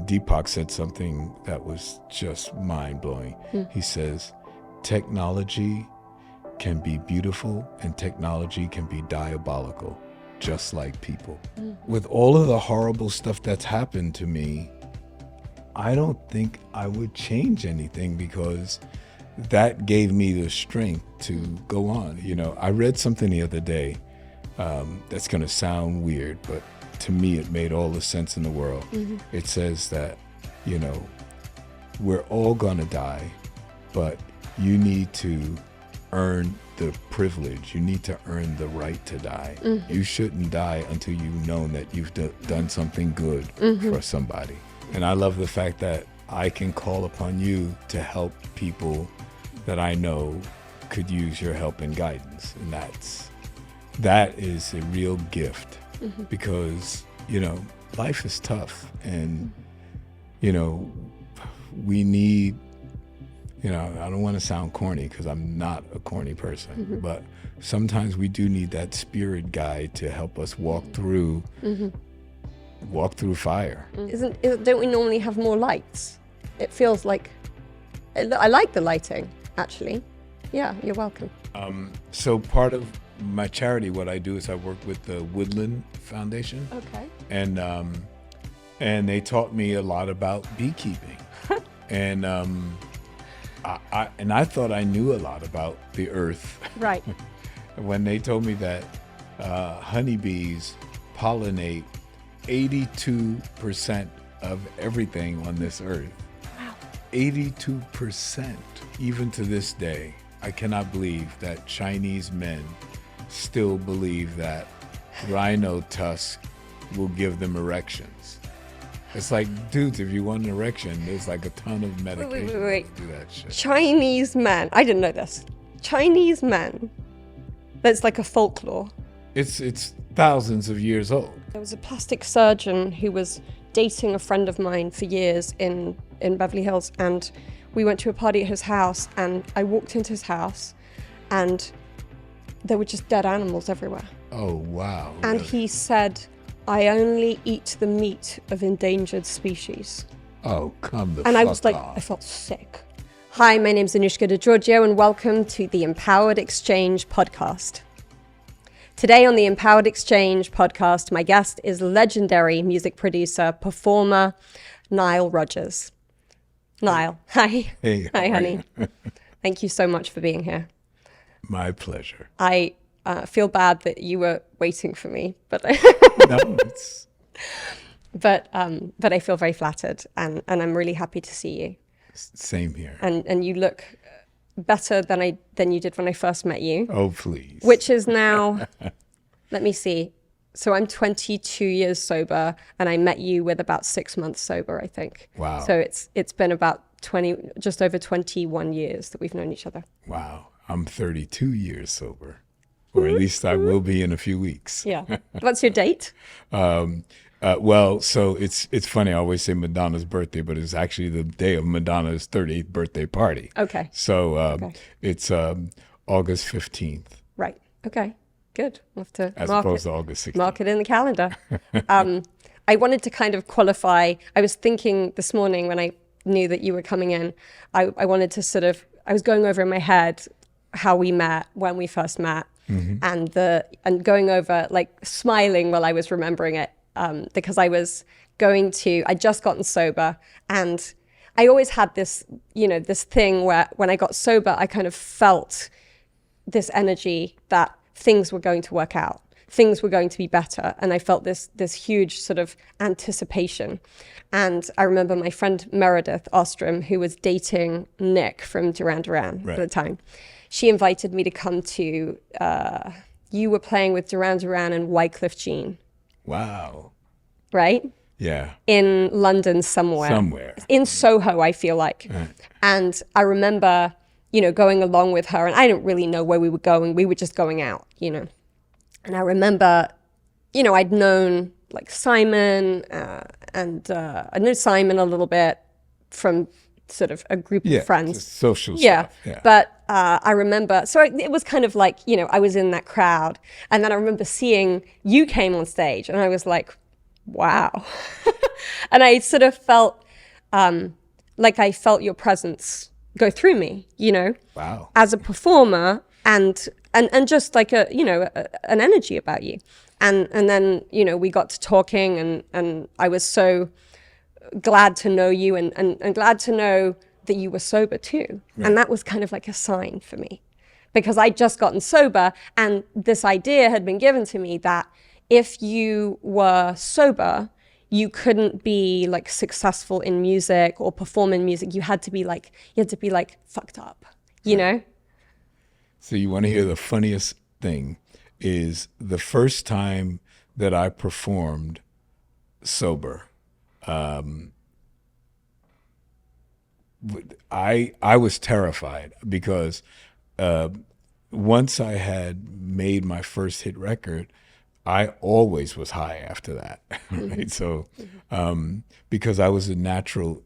Deepak said something that was just mind-blowing. He says, technology can be beautiful and technology can be diabolical, just like people. With all of the horrible stuff that's happened to me, I don't think I would change anything because that gave me the strength to go on. You know, I read something the other day that's going to sound weird, but to me it made all the sense in the world. It says that, you know, we're all going to die, but you need to earn the privilege. You need to earn the right to die. You shouldn't die until you've known that you've done something good for somebody. And I love the fact that I can call upon you to help people that I know could use your help and guidance. And that is a real gift because, you know, life is tough and, you know, we need, you know, I don't want to sound corny because I'm not a corny person, but sometimes we do need that spirit guide to help us walk through fire. Don't we normally have more lights? It feels like, I like the lighting, actually. Yeah, you're welcome. So part of my charity, what I do is I work with the Woodland Foundation. Okay. And they taught me a lot about beekeeping. And I thought I knew a lot about the earth. Right. When they told me that honeybees pollinate 82% of everything on this earth. Wow. 82%. Even to this day, I cannot believe that Chinese men still believe that rhino tusk will give them erections. It's like, dudes, if you want an erection, there's like a ton of medication Wait. to do that shit. Chinese men. I didn't know this. Chinese men. That's like a folklore. It's thousands of years old. There was a plastic surgeon who was dating a friend of mine for years in Beverly Hills, and we went to a party at his house, and I walked into his house and there were just dead animals everywhere. Oh, wow. And really? he said, I only eat the meat of endangered species. Oh, come the And fuck I was like, off. I felt sick. Hi, my name's Anouska de Georgiou, and welcome to the Empowered Exchange podcast. Today on the Empowered Exchange podcast, my guest is legendary music producer, performer, Nile Rogers. Nile, hi. Hey, Hi, how are honey. you? Thank you so much for being here. My pleasure. I feel bad that you were waiting for me, but No, it's... but I feel very flattered, and I'm really happy to see you. Same here. And you look better than you did when I first met you. Oh, please. Which is now, let me see. So I'm 22 years sober, and I met you with about 6 months sober, I think. Wow. So it's been about just over 21 years that we've known each other. Wow. I'm 32 years sober, or at least I will be in a few weeks. Yeah. What's your date? Well, so it's funny. I always say Madonna's birthday, but it's actually the day of Madonna's 38th birthday party. Okay. So it's August 15th. Right. Okay. Good. We'll have to As mark opposed it. to August 16th. Mark it in the calendar. I wanted to kind of qualify. I was thinking this morning when I knew that you were coming in, I wanted to I was going over in my head how we met, when we first met, and going over, like, smiling while I was remembering it, because I'd just gotten sober, and I always had this, this thing where when I got sober, I kind of felt this energy that things were going to work out, things were going to be better. And I felt this huge sort of anticipation. And I remember my friend Meredith Ostrom, who was dating Nick from Duran Duran at the time. She invited me to come to, you were playing with Duran Duran and Wycliffe Jean. Wow. Right? Yeah. In London somewhere. In Soho, I feel like. And I remember, going along with her, and I didn't really know where we were going. We were just going out, And I remember, I'd known like Simon, and I knew Simon a little bit from sort of a group of friends. Just social stuff. Yeah. But I remember, so it was kind of like, I was in that crowd. And then I remember seeing you came on stage, and I was like, wow. And I sort of felt like I felt your presence go through me, you know, Wow. as a performer, and just like an energy about you. And then, you know, we got to talking, and I was so glad to know you, and glad to know that you were sober too. Right. And that was kind of like a sign for me, because I'd just gotten sober, and this idea had been given to me that if you were sober, you couldn't be like successful in music or perform in music. You had to be like fucked up, you know? So you want to hear the funniest thing is the first time that I performed sober, I was terrified because once I had made my first hit record, I always was high after that, right? So because I was a natural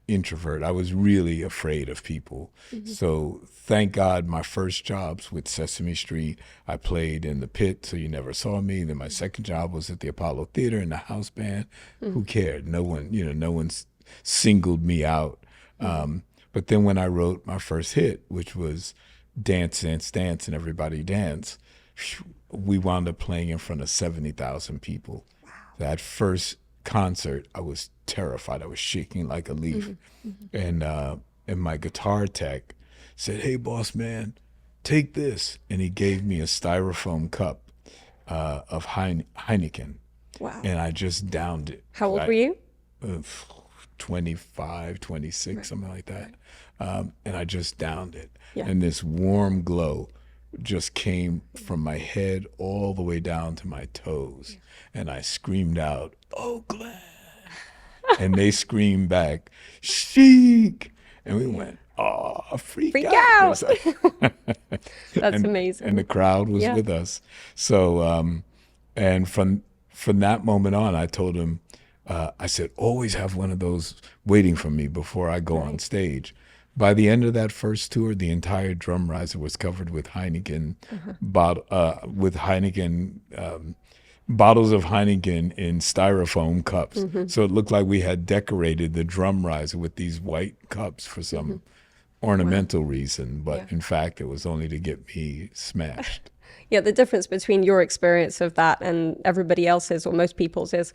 introvert, I was really afraid of people. So thank God my first jobs with Sesame Street, I played in the pit, so you never saw me. Then my second job was at the Apollo Theater in the house band. Who cared? No one, no one singled me out. But then when I wrote my first hit, which was Dance, Dance, Dance, and Everybody Dance, we wound up playing in front of 70,000 people. Wow. That first concert, I was terrified. I was shaking like a leaf. And my guitar tech said, "Hey, boss man, take this." And he gave me a styrofoam cup of Heineken. Wow. And I just downed it. How old were you? 25, 26, right. Something like that. And I just downed it. Yeah. And this warm glow just came from my head all the way down to my toes. And I screamed out, "Oh, Glenn." And they screamed back, "Chic." And we went, "Oh, freak out." That's amazing. And the crowd was with us. So, and from that moment on, I told him, I said, always have one of those waiting for me before I go on stage. By the end of that first tour, the entire drum riser was covered with Heineken, bottles of Heineken in styrofoam cups. So it looked like we had decorated the drum riser with these white cups for some ornamental reason. But in fact, it was only to get me smashed. Yeah, the difference between your experience of that and everybody else's, or most people's, is,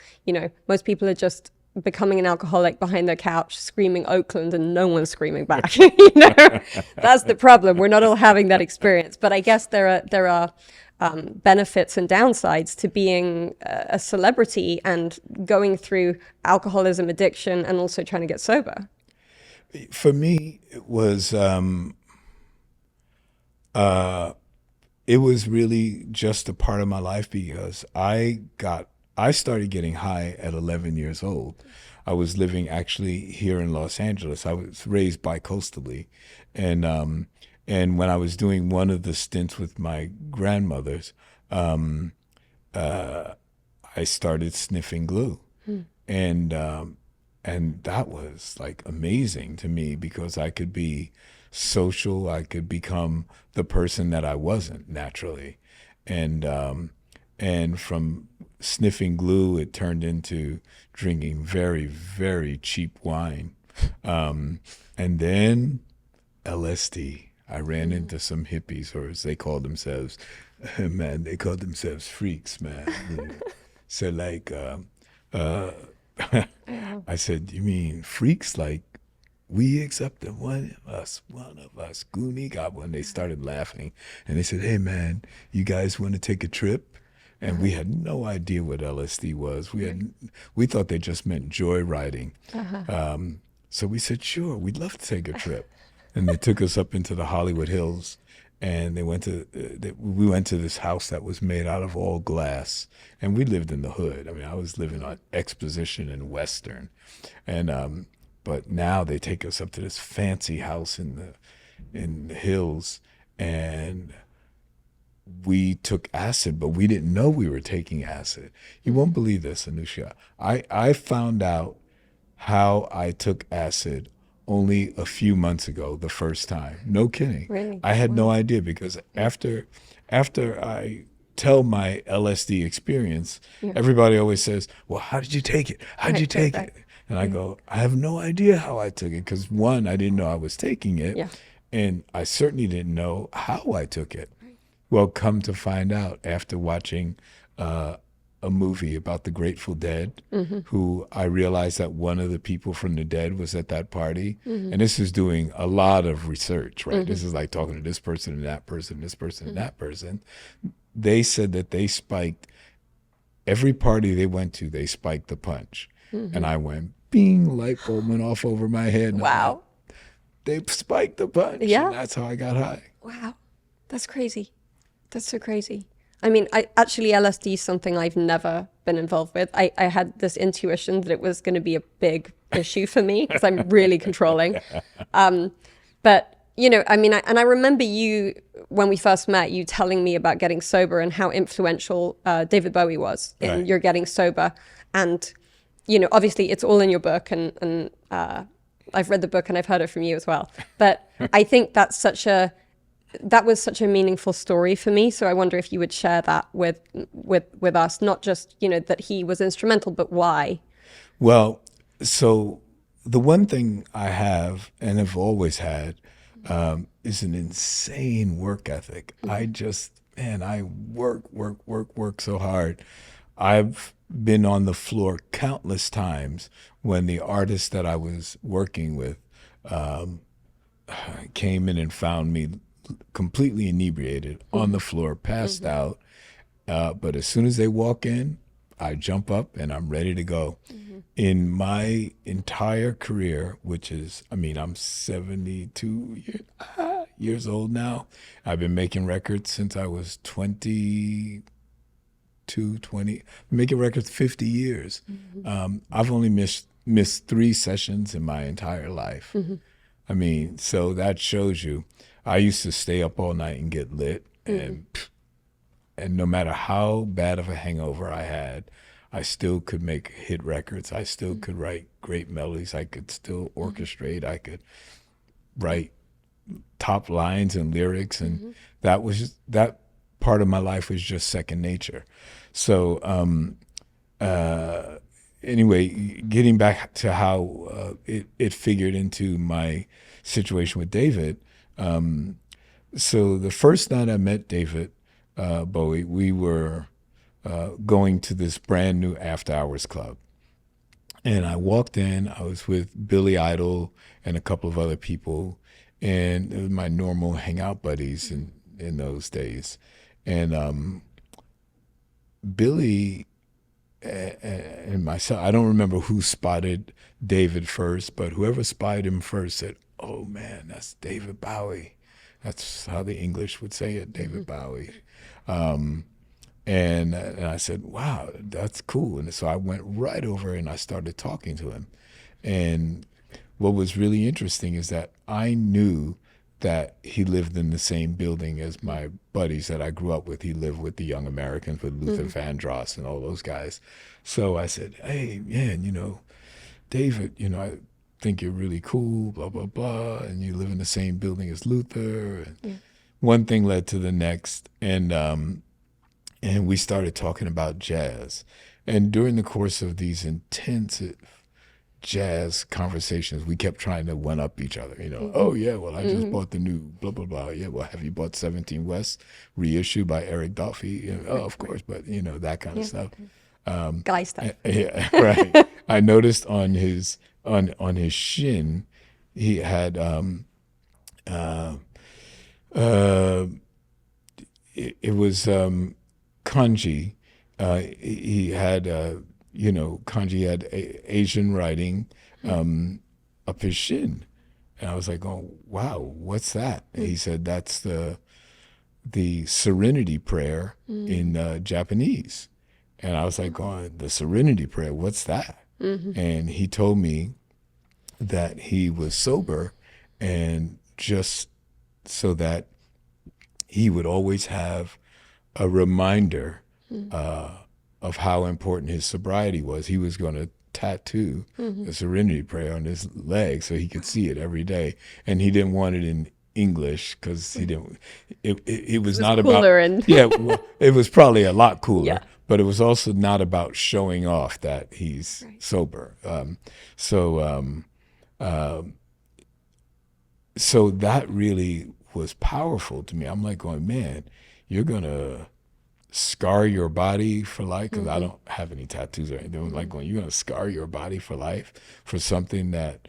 most people are just becoming an alcoholic behind their couch screaming Oakland, and no one's screaming back. That's the problem. We're not all having that experience. But I guess there are benefits and downsides to being a celebrity and going through alcoholism, addiction, and also trying to get sober. For me, it was really just a part of my life, because I started getting high at 11 years old. I was living actually here in Los Angeles. I was raised bicoastally, and when I was doing one of the stints with my grandmothers, I started sniffing glue, and that was like amazing to me, because I could be social, I could become the person that I wasn't naturally, and from sniffing glue, it turned into drinking very, very cheap wine, and then LSD. I ran into some hippies, or as they called themselves, man, they called themselves freaks, man. So like, I said, "You mean freaks? Like, we accepted one of us, Goonie got one." They started laughing, and they said, "Hey man, you guys want to take a trip?" And we had no idea what LSD was. We thought they just meant joyriding. So we said, "Sure, we'd love to take a trip." And they took us up into the Hollywood Hills, and we went to this house that was made out of all glass. And we lived in the hood. I mean, I was living on Exposition and Western, and but now they take us up to this fancy house in the hills, and we took acid, but we didn't know we were taking acid. You won't believe this, Anouska. I found out how I took acid only a few months ago, the first time. No kidding. Really? I had no idea, because after I tell my LSD experience, everybody always says, well, how did you take it? How did you take it? And I go, I have no idea how I took it, because one, I didn't know I was taking it. And I certainly didn't know how I took it. Well, come to find out after watching a movie about the Grateful Dead, who I realized that one of the people from the Dead was at that party. And this is doing a lot of research, right? This is like talking to this person and that person, this person and that person. They said that they spiked, every party they went to, they spiked the punch. And I went, bing, light bulb went off over my head. And Wow. they spiked the punch. Yeah. And that's how I got high. Wow. That's crazy. That's so crazy. I mean, actually, LSD is something I've never been involved with. I had this intuition that it was going to be a big issue for me, because I'm really controlling. But, you know, I mean, I remember you, when we first met, you telling me about getting sober and how influential David Bowie was in your getting sober. And, you know, obviously it's all in your book, and I've read the book and I've heard it from you as well. But I think that was such a meaningful story for me. So I wonder if you would share that with us, not just, you know, that he was instrumental, but why. Well, so the one thing I have and have always had is an insane work ethic. I work so hard. I've been on the floor countless times when the artist that I was working with came in and found me completely inebriated on the floor, passed out. But as soon as they walk in, I jump up and I'm ready to go. In my entire career, which is, I mean, I'm 72 years old now. I've been making records since I was 20, making records 50 years. I've only missed 3 sessions in my entire life. I mean, so that shows you. I used to stay up all night and get lit, and no matter how bad of a hangover I had, I still could make hit records. I still could write great melodies. I could still orchestrate. I could write top lines and lyrics, and that part of my life was just second nature. So anyway, getting back to how it figured into my situation with David. So the first night I met David Bowie, we were going to this brand new after hours club. And I walked in, I was with Billy Idol and a couple of other people, and it was my normal hangout buddies in those days. And Billy and myself, I don't remember who spotted David first, but whoever spotted him first said, "Oh man, that's David Bowie." That's how the English would say it, David Bowie. And I said, "Wow, that's cool." And so I went right over and I started talking to him. And what was really interesting is that I knew that he lived in the same building as my buddies that I grew up with. He lived with the Young Americans, with Luther Vandross and all those guys. So I said, "Hey, man, you know, David, you know, I think you're really cool, blah, blah, blah, and you live in the same building as Luther." And one thing led to the next, and we started talking about jazz. And during the course of these intensive jazz conversations, we kept trying to one-up each other, you know. "Oh, yeah, well, I just bought the new blah, blah, blah. Yeah, well, have you bought 17 West reissue by Eric Dolphy?" You know, "Oh, of course," but, you know, that kind of stuff. Guy stuff. Yeah, right. I noticed on his shin, he had it was kanji. He had you know, kanji had Asian writing up his shin, and I was like, "Oh wow, what's that?" And he said, "That's the Serenity Prayer in Japanese." And I was like, "Oh, the Serenity Prayer, what's that?" And he told me that he was sober, and just so that he would always have a reminder of how important his sobriety was, he was going to tattoo the Serenity Prayer on his leg so he could see it every day. And he didn't want it in English because he didn't. It was was not cooler about. and Yeah, well, it was probably a lot cooler, Yeah. but it was also not about showing off that he's Right. sober. So that really was powerful to me. I'm like going, man, you're gonna scar your body for life, because I don't have any tattoos or anything. I'm like going, you're gonna scar your body for life for something that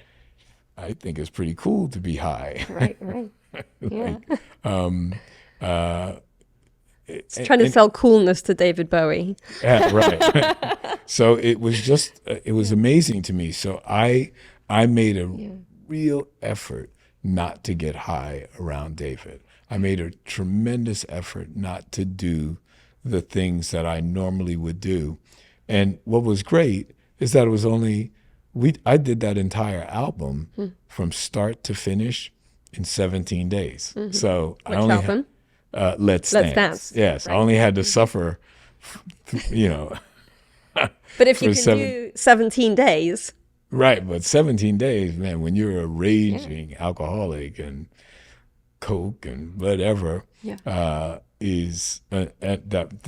I think is pretty cool to be high. right, right. Yeah. uh, It's trying to sell coolness to David Bowie. yeah, right. So it was just, it was amazing to me. So I made a real effort not to get high around David. I made a tremendous effort not to do the things that I normally would do. And what was great is that it was only, I did that entire album from start to finish in 17 days. So Which I only album? Let's Let's Dance. Dance. Yes, I Right. only had to suffer, you know. But if you for can seven- do 17 days, Right, but 17 days, man, when you're a raging alcoholic and coke and whatever, is that.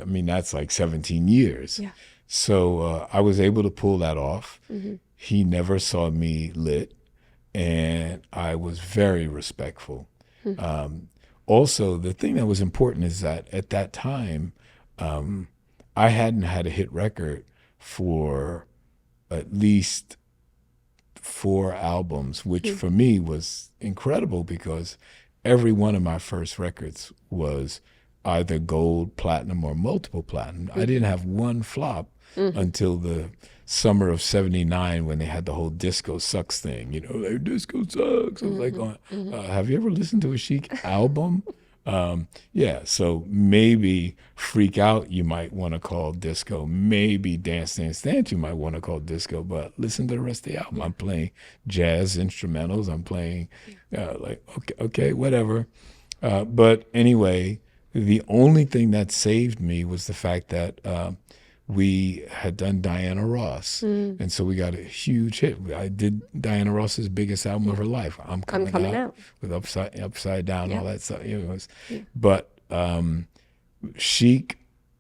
I mean, that's like 17 years. Yeah. So I was able to pull that off. He never saw me lit, and I was very respectful. Also, the thing that was important is that at that time, I hadn't had a hit record for at least 4 albums, which for me was incredible because every one of my first records was either gold, platinum, or multiple platinum. I didn't have one flop until the summer of '79 when they had the whole disco sucks thing. You know, like, disco sucks. I was like, have you ever listened to a Chic album? Yeah, so maybe Freak Out you might want to call disco. Maybe Dance Dance Dance you might want to call disco, but listen to the rest of the album. I'm playing jazz instrumentals. I'm playing like, okay, whatever. But anyway, the only thing that saved me was the fact that we had done Diana Ross. And so we got a huge hit. I did Diana Ross's biggest album of her life. I'm coming out with Upside Down, all that stuff. You know, but Chic,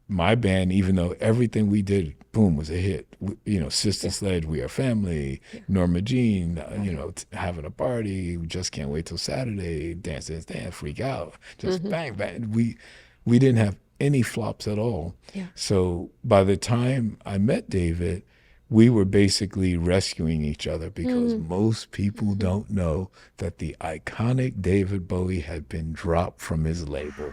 my band, even though everything we did, boom, was a hit. You know, Sister Sledge, We Are Family, Norma Jean, you know, Having a Party, Just Can't Wait Till Saturday, Dance Dance Dance, Freak Out, just bang, bang. We didn't have any flops at all. Yeah. So by the time I met David, we were basically rescuing each other because most people don't know that the iconic David Bowie had been dropped from his label.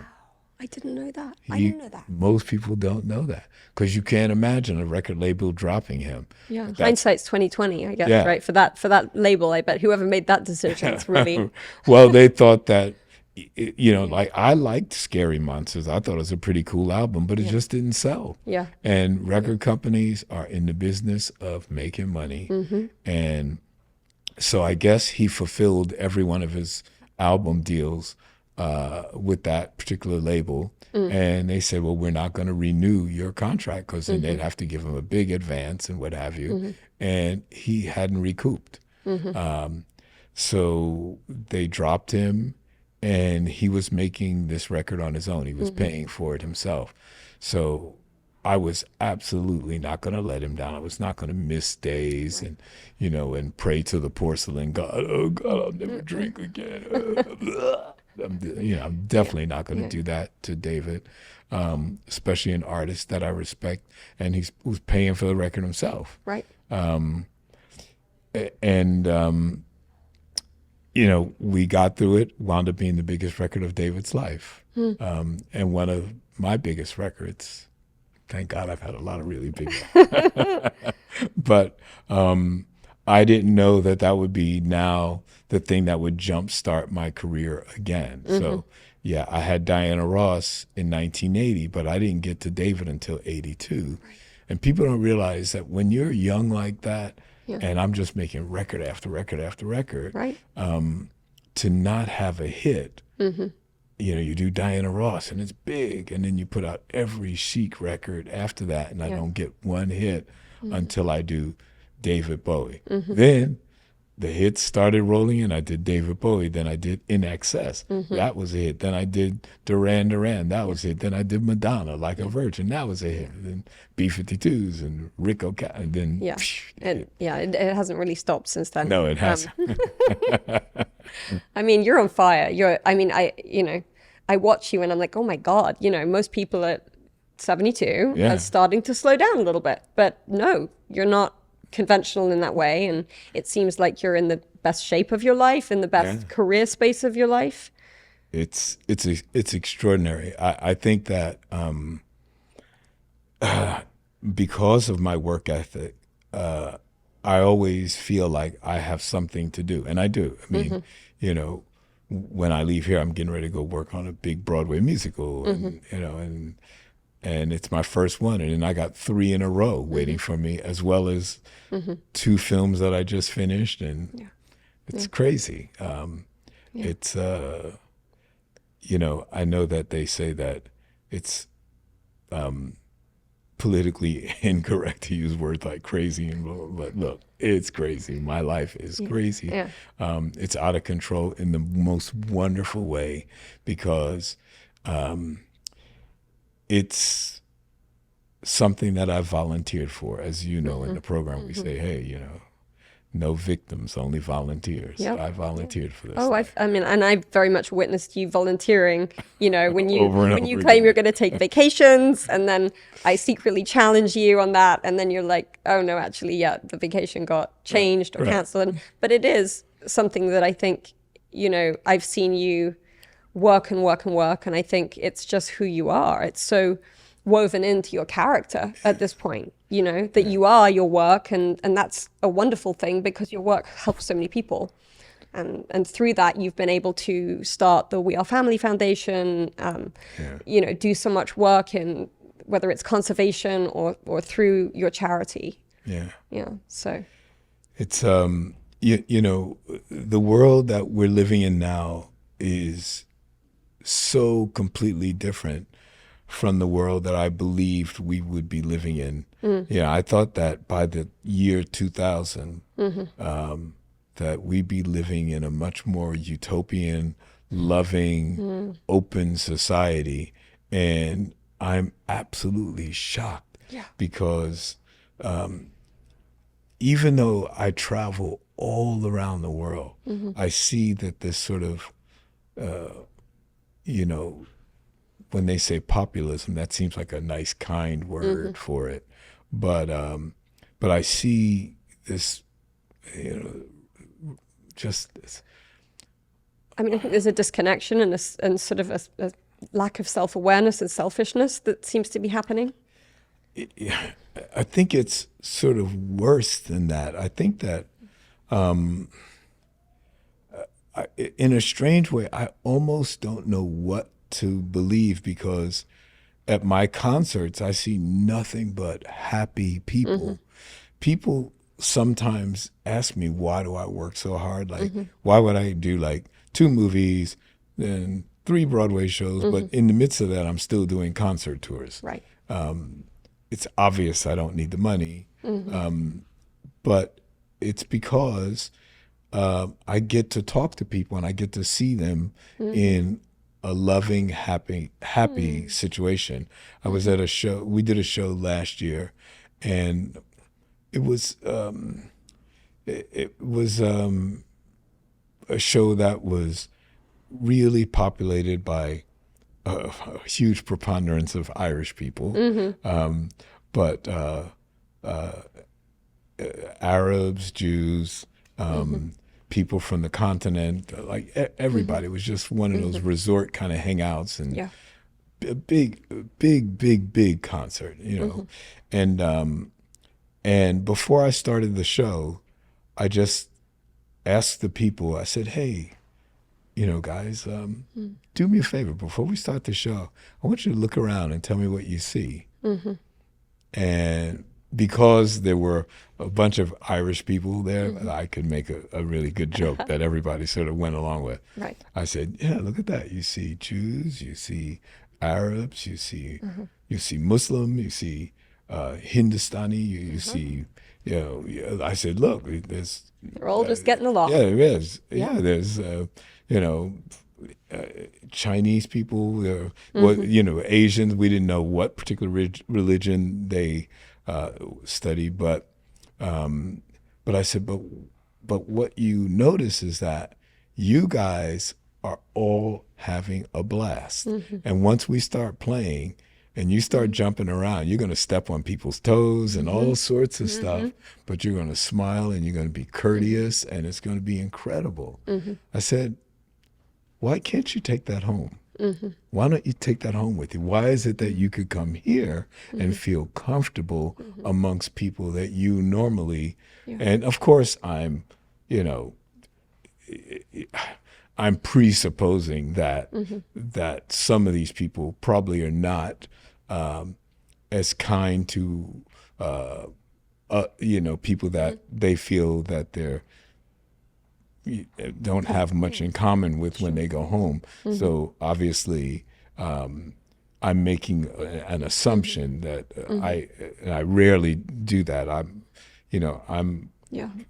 I didn't know that. I didn't know that. Most people don't know that because you can't imagine a record label dropping him. Yeah, hindsight's 2020, I guess, Yeah. right? For that label, I bet whoever made that decision, it's really Well, they thought that, you know, like I liked Scary Monsters. I thought it was a pretty cool album, but it just didn't sell. Yeah. And record companies are in the business of making money. And so I guess he fulfilled every one of his album deals with that particular label. And they said, well, we're not going to renew your contract because then they'd have to give him a big advance and what have you. And he hadn't recouped. So they dropped him. And he was making this record on his own. He was paying for it himself. So I was absolutely not going to let him down. I was not going to miss days and, you know, and pray to the porcelain God. Oh, God, I'll never drink again. I'm definitely not going to do that to David, especially an artist that I respect. And he was paying for the record himself. right. You know, we got through it, wound up being the biggest record of David's life. And one of my biggest records. Thank God I've had a lot of really big ones. But I didn't know that would be now the thing that would jumpstart my career again. So, yeah, I had Diana Ross in 1980, but I didn't get to David until 82. And people don't realize that when you're young like that, and I'm just making record after record after record, Right. to not have a hit, you know, you do Diana Ross and it's big, and then you put out every Chic record after that, and I don't get one hit until I do David Bowie. Then the hits started rolling in. I did David Bowie, then I did In Excess. That was a hit. Then I did Duran Duran. That was a hit. Then I did Madonna, Like a Virgin. That was a hit. Then B-52s and Rick O'Connor. And then it hasn't really stopped since then. No, it hasn't. I mean, you're on fire. I watch you and I'm like, oh my God, most people at 72 are starting to slow down a little bit, but no, you're not conventional in that way. And it seems like you're in the best shape of your life, in the best career space of your life. It's extraordinary. I think that because of my work ethic, I always feel like I have something to do, and I do. I mean, when I leave here, I'm getting ready to go work on a big Broadway musical, and it's my first one, and then I got 3 in a row waiting for me, as well as 2 films that I just finished, and it's crazy. It's I know that they say that it's politically incorrect to use words like crazy, but look, it's crazy. My life is crazy. Yeah. It's out of control in the most wonderful way, because it's something that I volunteered for. As you know, in the program, we say, hey, no victims, only volunteers. Yep. I volunteered for this. Oh, I very much witnessed you volunteering, when you claim again. you're going to take vacations, and then I secretly challenge you on that. And then you're like, oh no, actually, the vacation got changed or canceled. But it is something that I think, I've seen you work and work and work. And I think it's just who you are. It's so woven into your character at this point, that you are your work, and that's a wonderful thing, because your work helps so many people, and through that you've been able to start the We Are Family Foundation, do so much work in whether it's conservation or through your charity. So it's the world that we're living in now is so completely different from the world that I believed we would be living in. I thought that by the year 2000, that we'd be living in a much more utopian, loving, open society. And I'm absolutely shocked, because even though I travel all around the world, I see that this sort of, when they say populism, that seems like a nice, kind word for it. But I see this, just this. I mean, I think there's a disconnection and sort of a lack of self-awareness and selfishness that seems to be happening. I think it's sort of worse than that. I think that, in a strange way, I almost don't know what to believe, because at my concerts I see nothing but happy people. People sometimes ask me, why do I work so hard? Like, why would I do like 2 movies, then 3 Broadway shows, but in the midst of that I'm still doing concert tours. Right. It's obvious I don't need the money, but it's because I get to talk to people and I get to see them in a loving, happy situation. I was at a show. We did a show last year, and it was a show that was really populated by a huge preponderance of Irish people, but Arabs, Jews, people from the continent, like everybody. It was just one of those resort kind of hangouts, and a big concert, and before I started the show, I just asked the people, I said, hey, guys, do me a favor. Before we start the show, I want you to look around and tell me what you see. And because there were a bunch of Irish people there, I could make a really good joke that everybody sort of went along with. Right. I said, yeah, look at that. You see Jews, you see Arabs, you see Muslim, you see Hindustani, you see, I said, look, there's, We're all just getting along. yeah, there is. Yeah, there's, Chinese people, Asians. We didn't know what particular religion they study, but I said, but what you notice is that you guys are all having a blast, and once we start playing and you start jumping around, you're going to step on people's toes and all sorts of stuff, but you're going to smile and you're going to be courteous, and it's going to be incredible. I said, why can't you take that home? Why don't you take that home with you? Why is it that you could come here and feel comfortable amongst people that you normally, and of course I'm presupposing that that some of these people probably are not as kind to people that they feel that they're don't have much in common with when they go home. So obviously, I'm making an assumption that I rarely do that.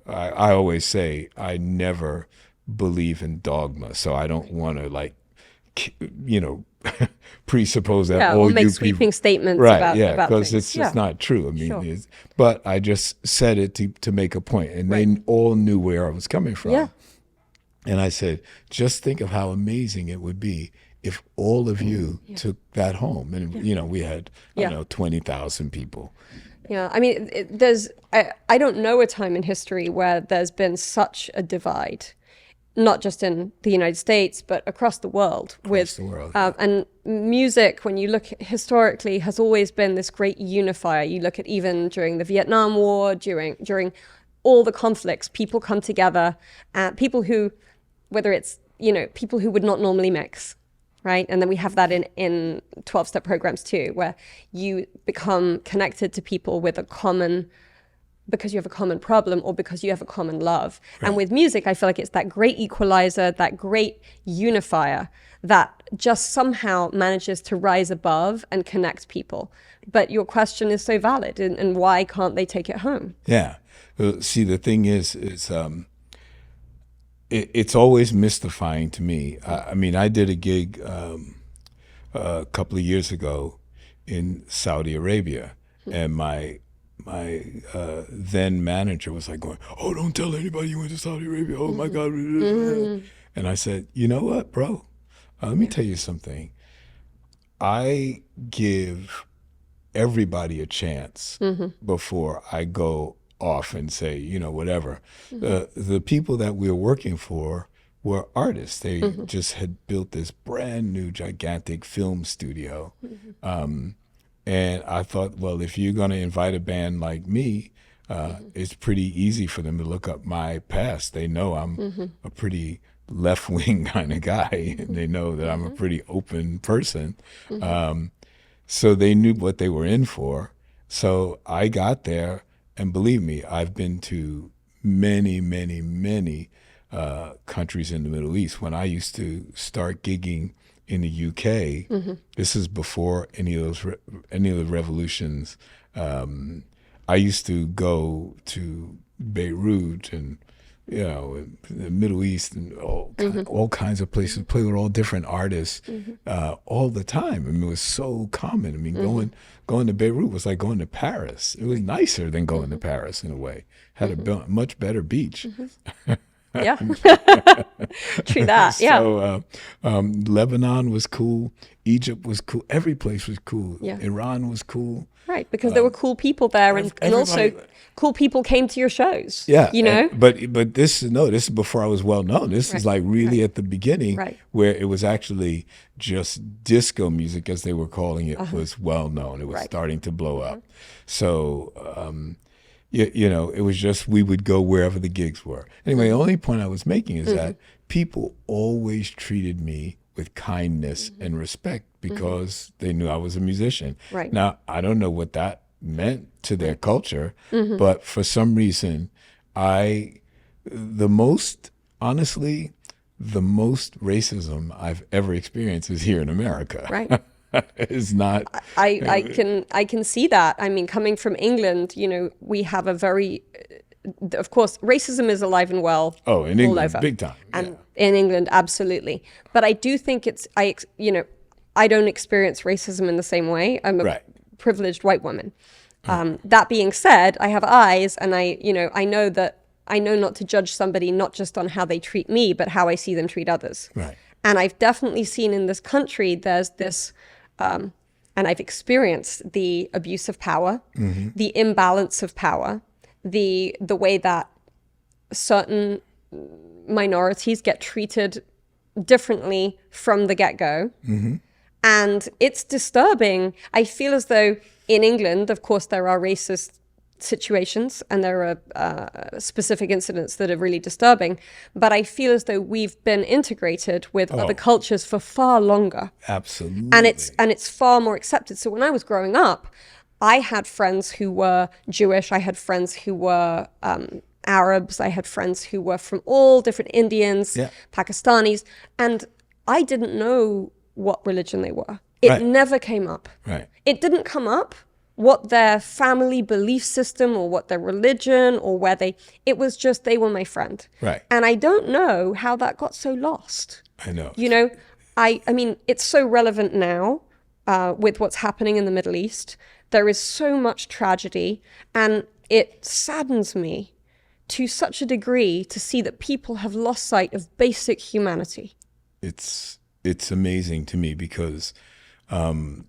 I always say I never believe in dogma, so I don't want to presuppose that or make sweeping statements about because things. it's just not true. I mean, but I just said it to make a point, and they all knew where I was coming from. Yeah. And I said, just think of how amazing it would be if all of you took that home. And, we had, 20,000 people. Yeah, I mean, I don't know a time in history where there's been such a divide, not just in the United States, but across the world. And music, when you look historically, has always been this great unifier. You look at even during the Vietnam War, during all the conflicts, people come together, people who, whether it's, people who would not normally mix, right? And then we have that in 12-step programs too, where you become connected to people with because you have a common problem or because you have a common love. Right. And with music, I feel like it's that great equalizer, that great unifier that just somehow manages to rise above and connect people. But your question is so valid, and why can't they take it home? Yeah. See, the thing is it's always mystifying to me. I mean, I did a gig a couple of years ago in Saudi Arabia, and my then manager was like going, "Oh, don't tell anybody you went to Saudi Arabia. Oh my God." And I said, "You know what, bro? Let me tell you something. I give everybody a chance before I go off and say, whatever." The people that we were working for were artists. They just had built this brand new gigantic film studio. And I thought, well, if you're going to invite a band like me, it's pretty easy for them to look up my past. They know I'm a pretty left-wing kind of guy, and they know that I'm a pretty open person. So they knew what they were in for. So I got there, and believe me, I've been to many, many, many countries in the Middle East. When I used to start gigging in the UK, this is before any of the revolutions. I used to go to Beirut and in the Middle East and all kinds of places, play with all different artists all the time. I mean, it was so common. I mean, going to Beirut was like going to Paris. It was nicer than going to Paris in a way. Had a much better beach. Yeah, true that. Yeah. So Lebanon was cool. Egypt was cool. Every place was cool. Yeah. Iran was cool. Right, because there were cool people there, and also cool people came to your shows. Yeah, but this is before I was well known. This is like really at the beginning, where it was actually just disco music, as they were calling it, was well known. It was starting to blow up. So it was just we would go wherever the gigs were. Anyway, the only point I was making is that people always treated me with kindness and respect because they knew I was a musician. Right. Now, I don't know what that meant to their culture, but for some reason, the most racism I've ever experienced is here in America. Right. is not. I can see that. I mean, coming from England, you know, we have a very, of course, racism is alive and well. Oh, in all England, over. big time. And in England, absolutely. But I do think you know, I don't experience racism in the same way. I'm a privileged white woman. That being said, I have eyes, and I know not to judge somebody not just on how they treat me, but how I see them treat others. Right. And I've definitely seen in this country, there's this, and I've experienced the abuse of power, the imbalance of power, the way that certain minorities get treated differently from the get-go. And it's disturbing. I feel as though in England, of course, there are racist situations and there are specific incidents that are really disturbing, but I feel as though we've been integrated with other cultures for far longer. Absolutely. And it's far more accepted. So when I was growing up, I had friends who were Jewish, I had friends who were Arabs, I had friends who were from all different Indians, Pakistanis, and I didn't know what religion they were. It never came up. It didn't come up what their family belief system or what their religion or it was just they were my friend. And I don't know how that got so lost. I know. You know, I mean, it's so relevant now with what's happening in the Middle East. There is so much tragedy, and it saddens me to such a degree to see that people have lost sight of basic humanity. It's amazing to me because, you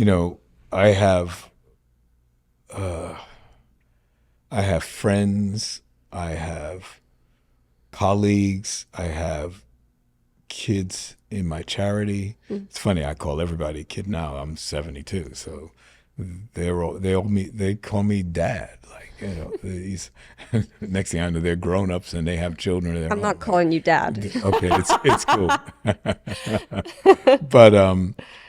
know, I have friends, I have colleagues, I have kids in my charity. It's funny, I call everybody a kid now. I'm 72, so they call me dad. Like, you know, these next thing I know, they're grown-ups and they have children of their own. I'm not calling you dad. Okay, it's cool.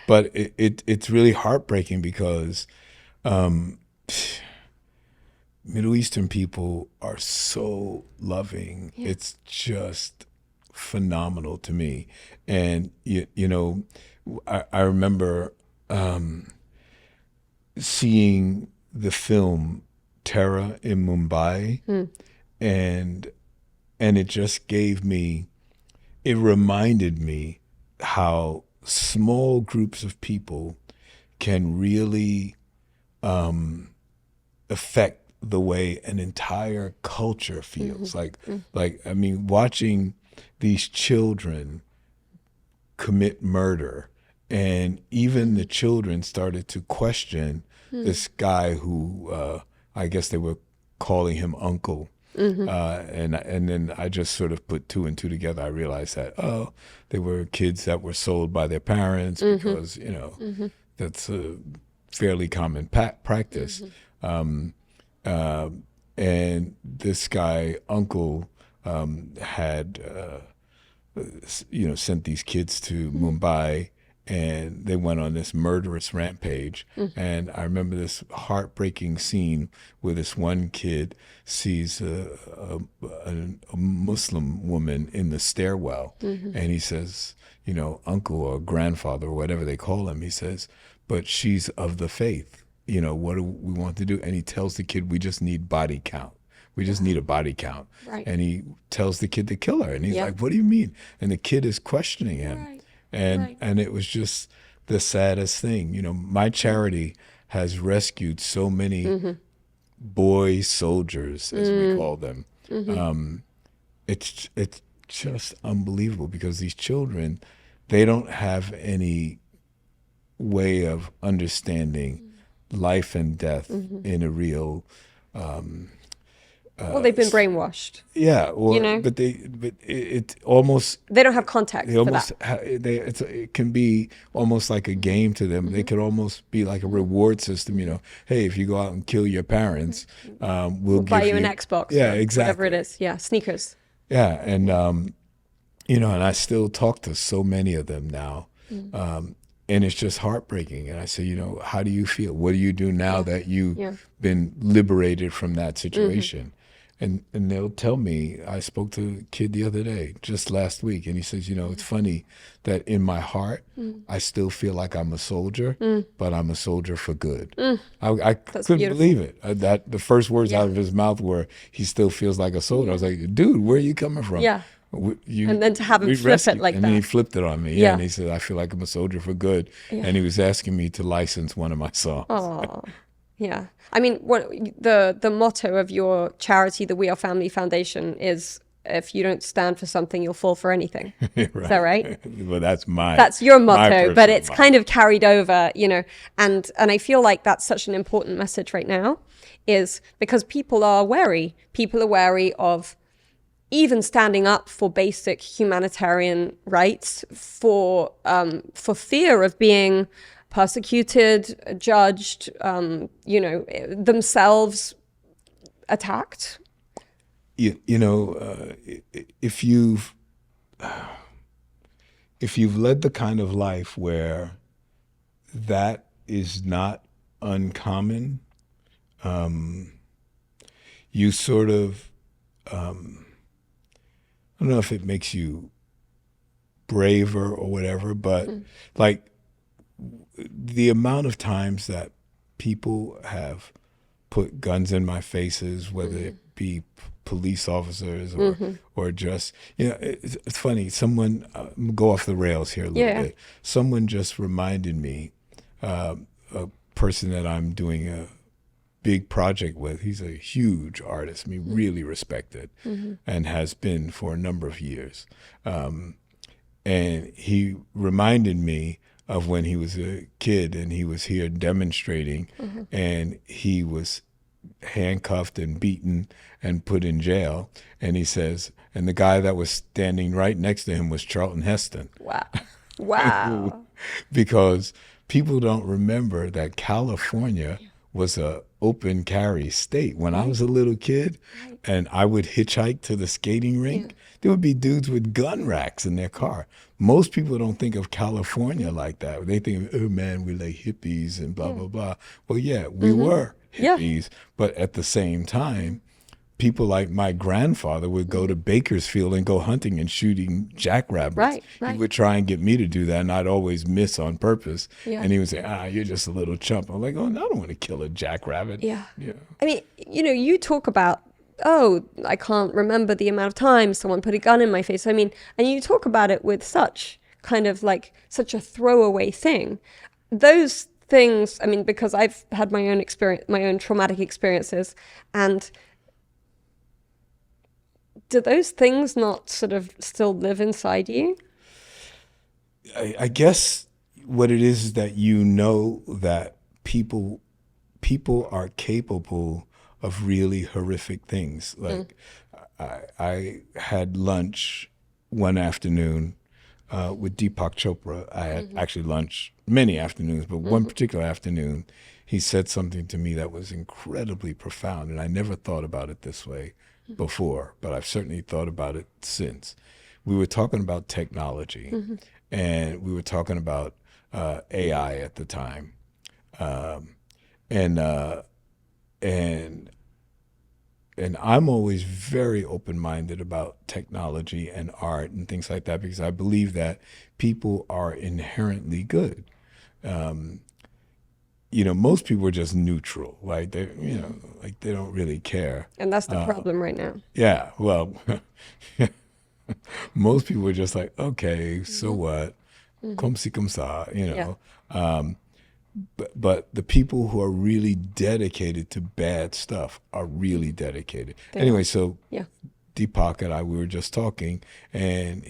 But it's really heartbreaking because Middle Eastern people are so loving. It's just phenomenal to me. And you know, I remember seeing the film Terror in Mumbai, and it just it reminded me how small groups of people can really affect the way an entire culture feels. Like I mean, watching these children commit murder, and even the children started to question this guy who I guess they were calling him uncle. And then I just sort of put two and two together. I realized that, they were kids that were sold by their parents because, you know, that's a fairly common practice. And this guy, uncle, had, you know, sent these kids to Mumbai, and they went on this murderous rampage. And I remember this heartbreaking scene where this one kid sees a Muslim woman in the stairwell, and he says, you know, uncle or grandfather or whatever they call him, he says, but she's of the faith. You know, what do we want to do? And he tells the kid, we just need body count. We just need a body count. And he tells the kid to kill her. And he's like, what do you mean? And the kid is questioning him. And it was just the saddest thing. You know, my charity has rescued so many boy soldiers, as we call them. It's just unbelievable because these children, they don't have any way of understanding life and death in a real well, they've been brainwashed. Yeah, or, you know? but it almost, they don't have context they almost for that. It can be almost like a game to them. They could almost be like a reward system. You know, hey, if you go out and kill your parents, we'll buy give you an Xbox. Yeah, exactly. Whatever it is. Yeah, sneakers. Yeah, and you know, and I still talk to so many of them now. And it's just heartbreaking. And I say, you know, how do you feel? What do you do now that you've been liberated from that situation? and they'll tell me, I spoke to a kid the other day, just last week, and he says, it's funny that in my heart, I still feel like I'm a soldier, but I'm a soldier for good. I couldn't beautiful. believe it. That the first words out of his mouth were, he still feels like a soldier. I was like, dude, where are you coming from? Yeah. And then to have him flip it like and that. then he flipped it on me. And he said, I feel like I'm a soldier for good. And he was asking me to license one of my songs. Oh, yeah. I mean, what the motto of your charity, the We Are Family Foundation, is, if you don't stand for something, you'll fall for anything. Right. Is that right? Well, that's your motto, but it's motto. kind of carried over, and I feel like that's such an important message right now, is because people are wary. People are wary of even standing up for basic humanitarian rights, for fear of being persecuted, judged, themselves attacked. If you've led the kind of life where that is not uncommon, you sort of, I don't know if it makes you braver or whatever, but like the amount of times that people have put guns in my faces, whether it be police officers or just, it's funny. Someone, go off the rails here a little bit. Someone just reminded me, a person that I'm doing a big project with. He's a huge artist, really respected, and has been for a number of years. And he reminded me of when he was a kid and he was here demonstrating, and he was handcuffed and beaten and put in jail. And he says, and the guy that was standing right next to him was Charlton Heston. Wow. Because people don't remember that California was a open carry state. When I was a little kid and I would hitchhike to the skating rink, there would be dudes with gun racks in their car. Most people don't think of California like that. They think, oh man, we're like hippies and blah, blah, blah. Well, yeah, we were hippies, but at the same time, people like my grandfather would go to Bakersfield and go hunting and shooting jackrabbits. Right. He would try and get me to do that, and I'd always miss on purpose. And he would say, you're just a little chump. I'm like, oh, no, I don't want to kill a jackrabbit. I mean, you talk about, I can't remember the amount of times someone put a gun in my face. I mean, and you talk about it with such kind of like such a throwaway thing. Those things, I mean, because I've had my own experience, my own traumatic experiences, and do those things not sort of still live inside you? I guess what it is that that people are capable of really horrific things. Like I had lunch one afternoon with Deepak Chopra. I had actually lunch many afternoons, but one particular afternoon, he said something to me that was incredibly profound, and I never thought about it this way before, but I've certainly thought about it since. We were talking about technology, and we were talking about AI at the time, and I'm always very open-minded about technology and art and things like that, because I believe that people are inherently good. Most people are just neutral, like they don't really care. And that's the problem right now. Yeah, well, most people are just like, okay, so what? Comme si, comme ça, But the people who are really dedicated to bad stuff are really dedicated. Anyway, so Deepak and I, we were just talking, and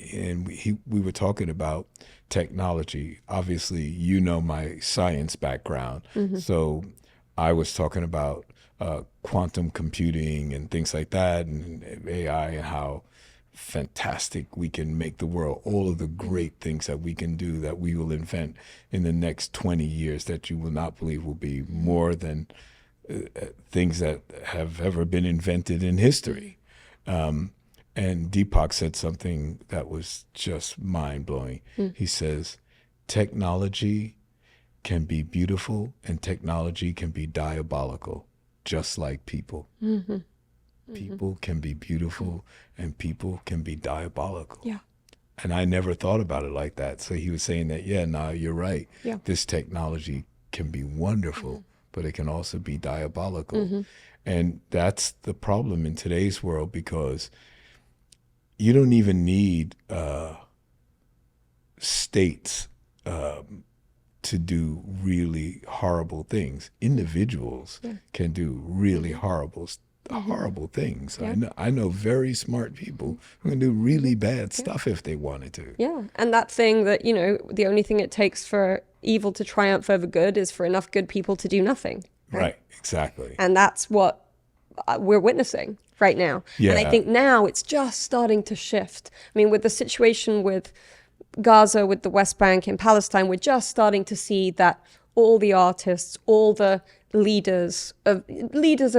we were talking about technology. Obviously, my science background. So I was talking about quantum computing and things like that, and AI, and how fantastic we can make the world, all of the great things that we can do, that we will invent in the next 20 years that you will not believe will be more than things that have ever been invented in history. And Deepak said something that was just mind-blowing. He says, technology can be beautiful and technology can be diabolical, just like people. People can be beautiful and people can be diabolical. Yeah. And I never thought about it like that. So he was saying that, yeah, no, you're right. Yeah. This technology can be wonderful, but it can also be diabolical. And that's the problem in today's world, because you don't even need states to do really horrible things. Individuals can do really horrible things. Yeah. I know very smart people who can do really bad stuff if they wanted to. Yeah. And that thing that, the only thing it takes for evil to triumph over good is for enough good people to do nothing. Right, exactly. And that's what we're witnessing right now. Yeah. And I think now it's just starting to shift. I mean, with the situation with Gaza, with the West Bank in Palestine, we're just starting to see that all the artists, all the leaders of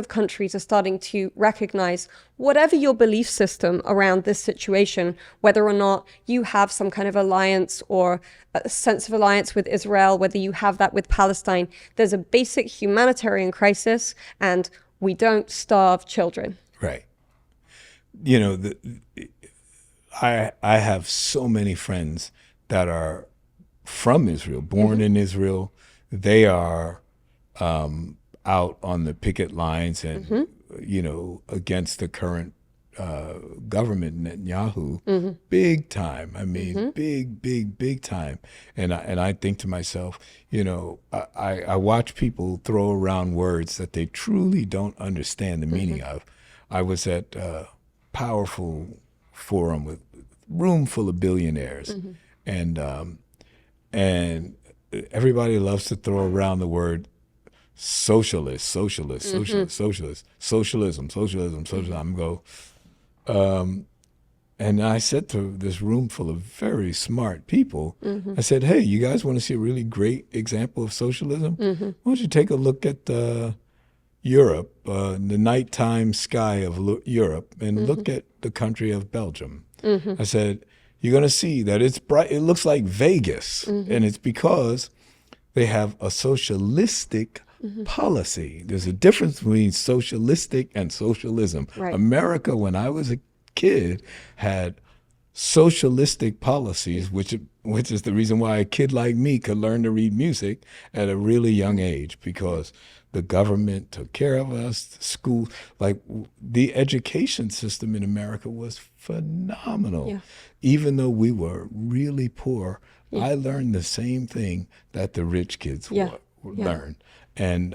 countries are starting to recognize whatever your belief system around this situation, whether or not you have some kind of alliance or a sense of alliance with Israel, whether you have that with Palestine, there's a basic humanitarian crisis, and we don't starve children. Right. I have so many friends that are from Israel, born in Israel. They are out on the picket lines and, against the current government, Netanyahu, big time. I mean, big time. And I think to myself, I watch people throw around words that they truly don't understand the meaning of. I was at a powerful forum with room full of billionaires, and everybody loves to throw around the word socialism. And I said to this room full of very smart people, I said, hey, you guys want to see a really great example of socialism? Why don't you take a look at Europe, the nighttime sky of Europe, and look at the country of Belgium. I said, you're going to see that it's bright. It looks like Vegas, and it's because they have a socialistic policy. There's a difference between socialistic and socialism. Right. America, when I was a kid, had socialistic policies, which is the reason why a kid like me could learn to read music at a really young age, because the government took care of us, the school, like the education system in America was phenomenal. Yeah. Even though we were really poor, I learned the same thing that the rich kids learn. And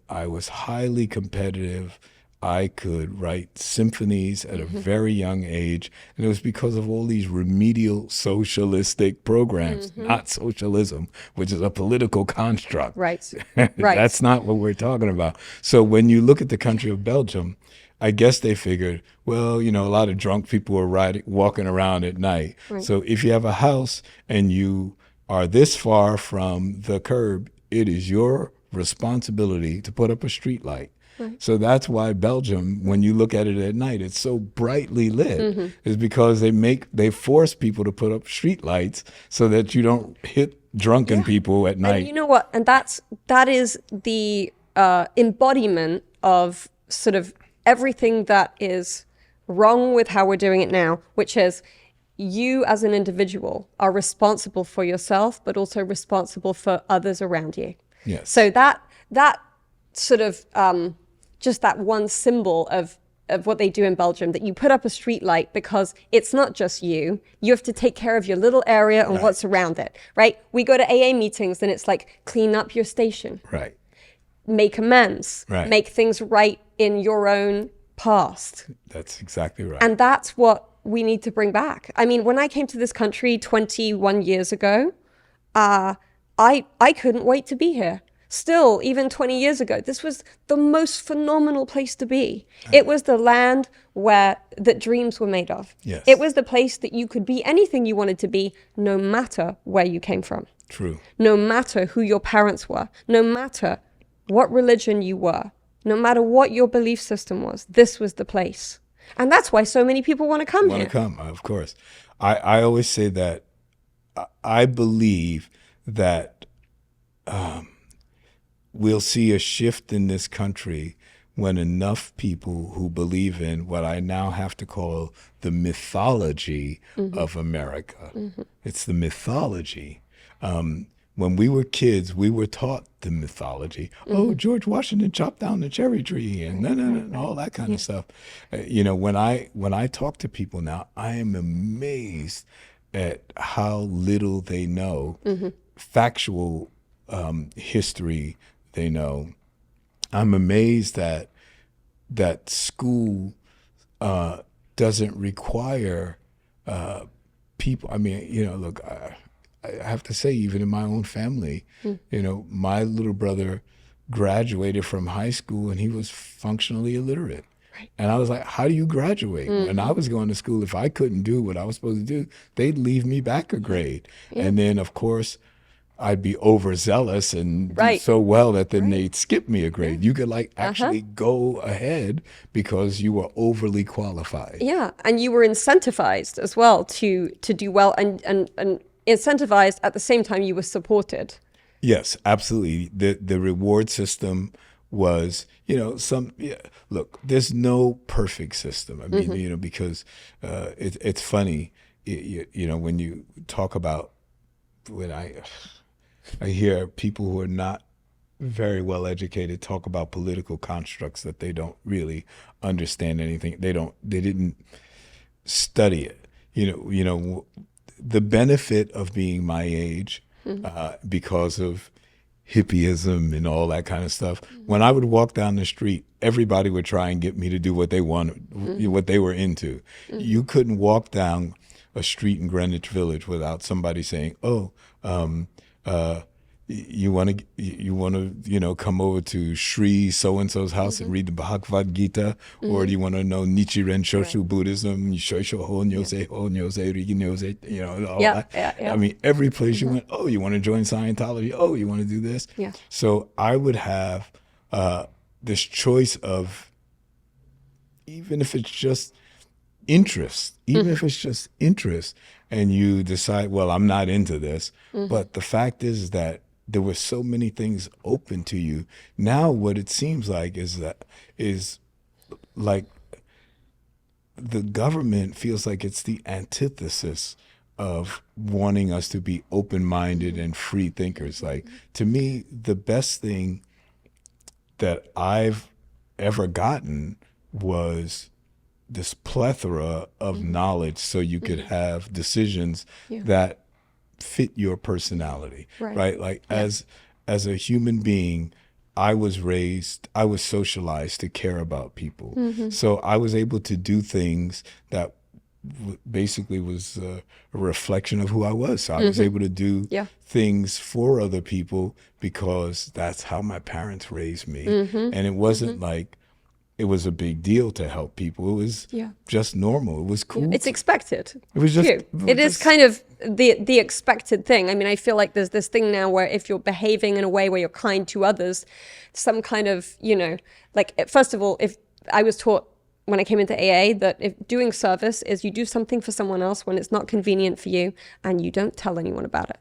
I was highly competitive. I could write symphonies at a very young age. And it was because of all these remedial socialistic programs, not socialism, which is a political construct. Right. That's not what we're talking about. So when you look at the country of Belgium, I guess they figured, well, a lot of drunk people are walking around at night. Right. So if you have a house and you are this far from the curb, it is your responsibility to put up a street light. Right. So that's why Belgium, when you look at it at night, it's so brightly lit, is because they force people to put up street lights so that you don't hit drunken people at night. And you know what? And that is the embodiment of sort of everything that is wrong with how we're doing it now, which is you as an individual are responsible for yourself, but also responsible for others around you. Yes. So that sort of just that one symbol of what they do in Belgium, that you put up a street light because it's not just you. You have to take care of your little area and what's around it, right? We go to AA meetings and it's like, clean up your station. Right. Make amends. Right. Make things right in your own past. That's exactly right. And that's what we need to bring back. I mean, when I came to this country 21 years ago, I couldn't wait to be here. Still, even 20 years ago, this was the most phenomenal place to be. It was the land that dreams were made of. Yes. It was the place that you could be anything you wanted to be, no matter where you came from. True. No matter who your parents were, no matter what religion you were, no matter what your belief system was, this was the place. And that's why so many people want to come here. Of course. I always say that I believe that we'll see a shift in this country when enough people who believe in what I now have to call the mythology of America. It's the mythology. When we were kids, we were taught the mythology. Oh, George Washington chopped down the cherry tree and all that kind of stuff. When I talk to people now, I am amazed at how little they know, factual history they know. I'm amazed that school doesn't require people. I mean, look, I have to say, even in my own family, my little brother graduated from high school and he was functionally illiterate. Right. And I was like, how do you graduate? When I was going to school, if I couldn't do what I was supposed to do, they'd leave me back a grade. And then, of course, I'd be overzealous and do so well that then they'd skip me a grade. You could actually go ahead because you were overly qualified. Yeah, and you were incentivized as well to do well and incentivized at the same time you were supported. Yes, absolutely. The reward system was, look, there's no perfect system. I mean, because it's funny, when you talk about, when I hear people who are not very well educated talk about political constructs that they don't really understand anything. They didn't study it. The benefit of being my age, because of hippieism and all that kind of stuff. When I would walk down the street, everybody would try and get me to do what they wanted, what they were into. You couldn't walk down a street in Greenwich Village without somebody saying, "Oh, you want to come over to Sri so and so's house and read the Bhagavad Gita, or do you want to know Nichiren Shoshu Buddhism, Shoshu Ho Nyose Ho Nyose Rigi Nyose, all that. I mean, every place you went, oh, you want to join Scientology? Oh, you want to do this? Yeah. So I would have this choice of, even if it's just interest, and you decide, well, I'm not into this, but the fact is that there were so many things open to you. Now what it seems like is like the government feels like it's the antithesis of wanting us to be open-minded and free thinkers. Like, to me, the best thing that I've ever gotten was this plethora of knowledge, so you could have decisions that fit your personality, right? Like, as a human being, I was socialized to care about people. So I was able to do things that basically was a reflection of who I was. So I was able to do things for other people because that's how my parents raised me. And it wasn't like it was a big deal to help people. It was just normal. It was cool. It's expected. It was just. It is kind of the expected thing. I mean, I feel like there's this thing now where if you're behaving in a way where you're kind to others, some kind of, like, first of all, if I was taught when I came into AA that if doing service is you do something for someone else when it's not convenient for you and you don't tell anyone about it.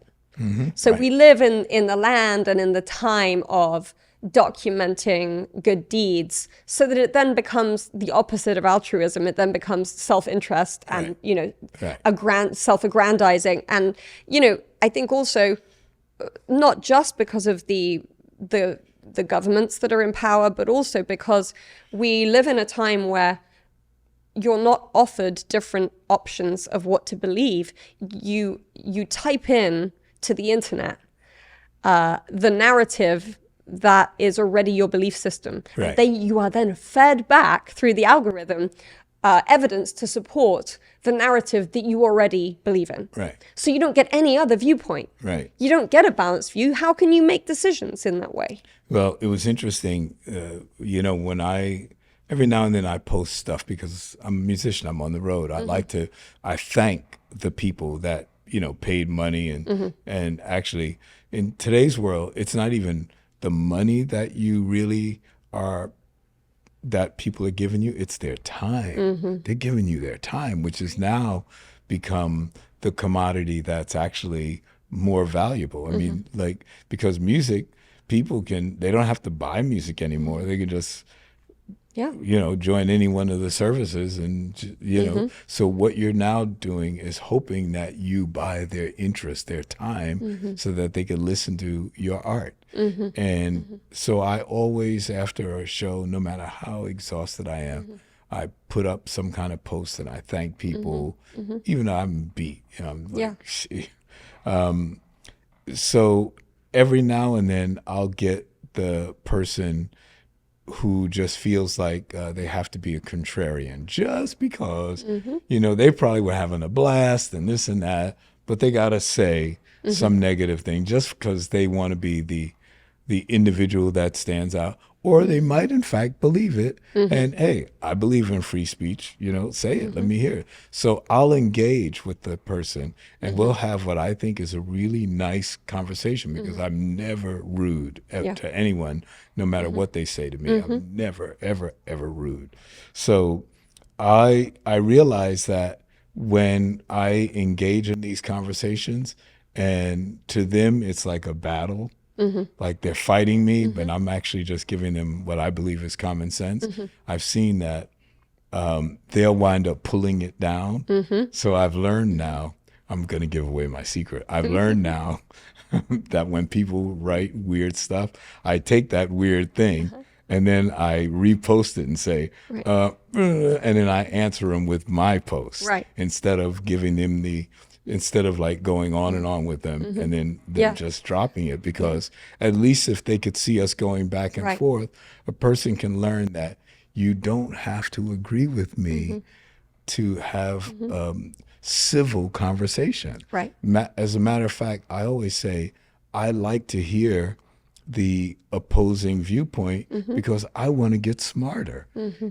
So we live in the land and in the time of documenting good deeds, so that it then becomes the opposite of altruism. It then becomes self-interest and self-aggrandizing. And I think also not just because of the governments that are in power, but also because we live in a time where you're not offered different options of what to believe. You type in to the internet the narrative that is already your belief system. Right. You are then fed back through the algorithm evidence to support the narrative that you already believe in. Right. So you don't get any other viewpoint. Right. You don't get a balanced view. How can you make decisions in that way? Well, it was interesting, when every now and then I post stuff because I'm a musician, I'm on the road. I thank the people that, paid money and actually in today's world, it's not even the money that you really are, that people are giving you, it's their time. They're giving you their time, which has now become the commodity that's actually more valuable. I mean, like, because music, they don't have to buy music anymore. They can just Yeah. join any one of the services, and so what you're now doing is hoping that you buy their interest, their time, so that they can listen to your art. And so I always, after a show, no matter how exhausted I am, I put up some kind of post and I thank people, even though I'm beat. I'm like, so every now and then I'll get the person who just feels like they have to be a contrarian just because, they probably were having a blast and this and that, but they got to say some negative thing just because they want to be the individual that stands out, or they might in fact believe it. And hey, I believe in free speech, say it, let me hear it. So I'll engage with the person and we'll have what I think is a really nice conversation, because I'm never rude to anyone, no matter what they say to me. I'm never, ever, ever rude. So I realize that when I engage in these conversations, and to them it's like a battle, like they're fighting me, but I'm actually just giving them what I believe is common sense. I've seen that they'll wind up pulling it down. So I've learned now, I'm going to give away my secret. I've learned now that when people write weird stuff, I take that weird thing and then I repost it and say, and then I answer them with my post, instead of giving them instead of like going on and on with them and then them just dropping it, because at least if they could see us going back and forth, a person can learn that you don't have to agree with me to have civil conversation. As a matter of fact, I always say, I like to hear the opposing viewpoint because I want to get smarter.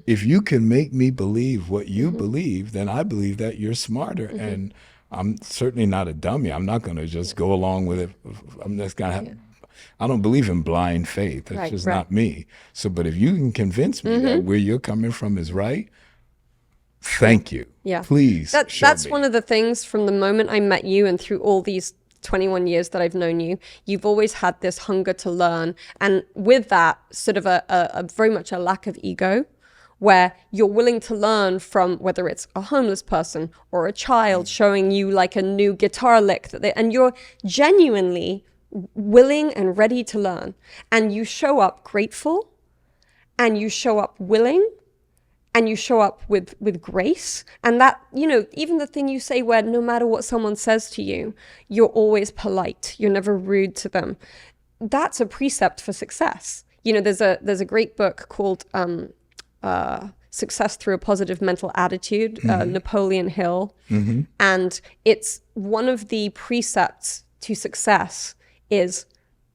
If you can make me believe what you believe, then I believe that you're smarter. And I'm certainly not a dummy. I'm not going to just go along with it. I'm just going to I don't believe in blind faith. That's just not me. So, but if you can convince me that where you're coming from is right, thank you. Please That's me. One of the things from the moment I met you and through all these 21 years that I've known you, you've always had this hunger to learn. And with that, sort of a very much a lack of ego, where you're willing to learn from, whether it's a homeless person or a child showing you like a new guitar lick and you're genuinely willing and ready to learn. And you show up grateful, and you show up willing, and you show up with grace. And that, even the thing you say where no matter what someone says to you, you're always polite. You're never rude to them. That's a precept for success. There's a great book called Success Through a Positive Mental Attitude, Napoleon Hill. And it's one of the precepts to success is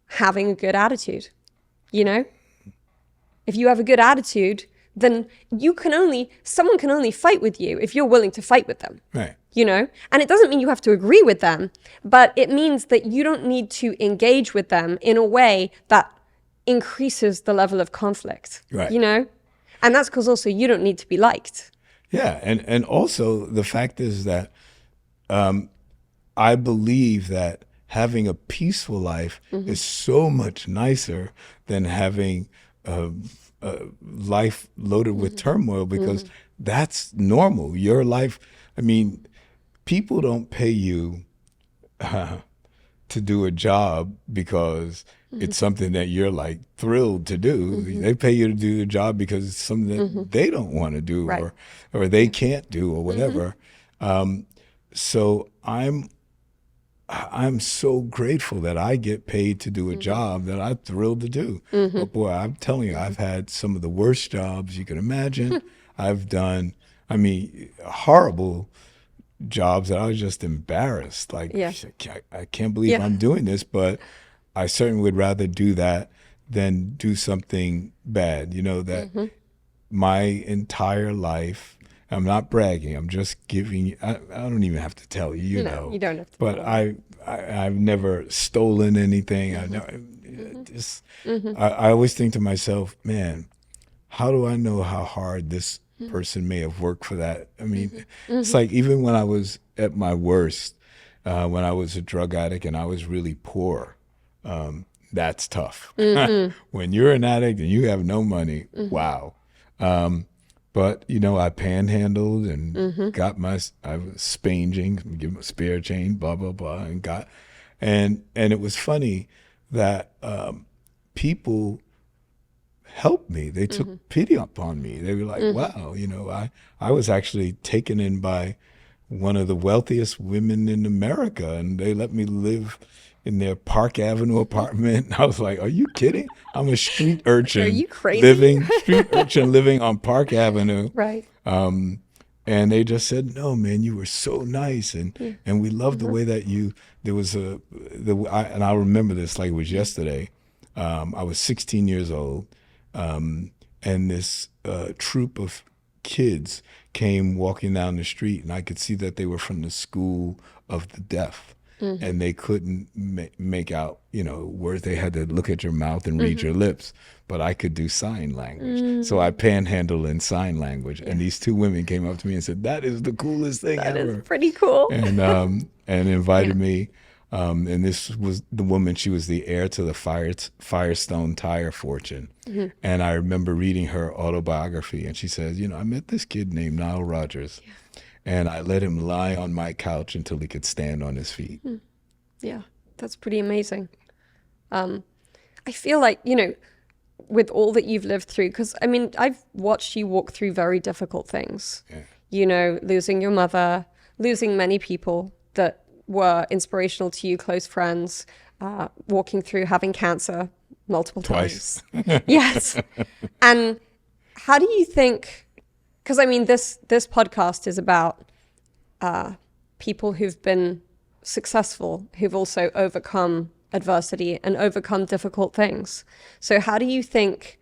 having a good attitude. If you have a good attitude, then someone can only fight with you if you're willing to fight with them. And it doesn't mean you have to agree with them, but it means that you don't need to engage with them in a way that increases the level of conflict. And that's because also you don't need to be liked. And also the fact is that I believe that having a peaceful life is so much nicer than having a life loaded with turmoil, because that's normal. Your life, people don't pay you to do a job because it's something that you're like thrilled to do. They pay you to do the job because it's something that they don't want to do, or they can't do, or whatever. So I'm so grateful that I get paid to do a job that I'm thrilled to do. But boy, I'm telling you, I've had some of the worst jobs you can imagine. I've done, horrible jobs that I was just embarrassed. Like, I can't believe I'm doing this, but I certainly would rather do that than do something bad. That my entire life, I'm not bragging, I'm just giving you, I don't even have to tell you, you know. You don't have to. But I've never stolen anything. I always think to myself, man, how do I know how hard this person may have worked for that? It's like, even when I was at my worst, when I was a drug addict and I was really poor, that's tough. When you're an addict and you have no money, wow. But I panhandled and I was spanging, give them a spare chain, blah blah blah, and it was funny that people helped me. They took pity upon me. They were like, "Wow, I was actually taken in by one of the wealthiest women in America, and they let me live in their Park Avenue apartment." And I was like, "Are you kidding? I'm a street urchin. Are you crazy? living on Park Avenue." Right. And they just said, "No, man, you were so nice, and we love the way that you." There was and I remember this like it was yesterday. I was 16 years old, and this troop of kids came walking down the street, and I could see that they were from the school of the deaf. And they couldn't make out, words. They had to look at your mouth and read your lips, but I could do sign language. So I panhandle in sign language. And these two women came up to me and said, "That is the coolest thing ever." That is pretty cool. And invited me. And this was the woman, she was the heir to the Firestone tire fortune. And I remember reading her autobiography, and she says, "I met this kid named Nile Rodgers. And I let him lie on my couch until he could stand on his feet." Yeah, that's pretty amazing. I feel like, with all that you've lived through, because I've watched you walk through very difficult things, losing your mother, losing many people that were inspirational to you, close friends, walking through having cancer multiple Twice. times. Yes. And how do you think, because this podcast is about people who've been successful, who've also overcome adversity and overcome difficult things. So how do you think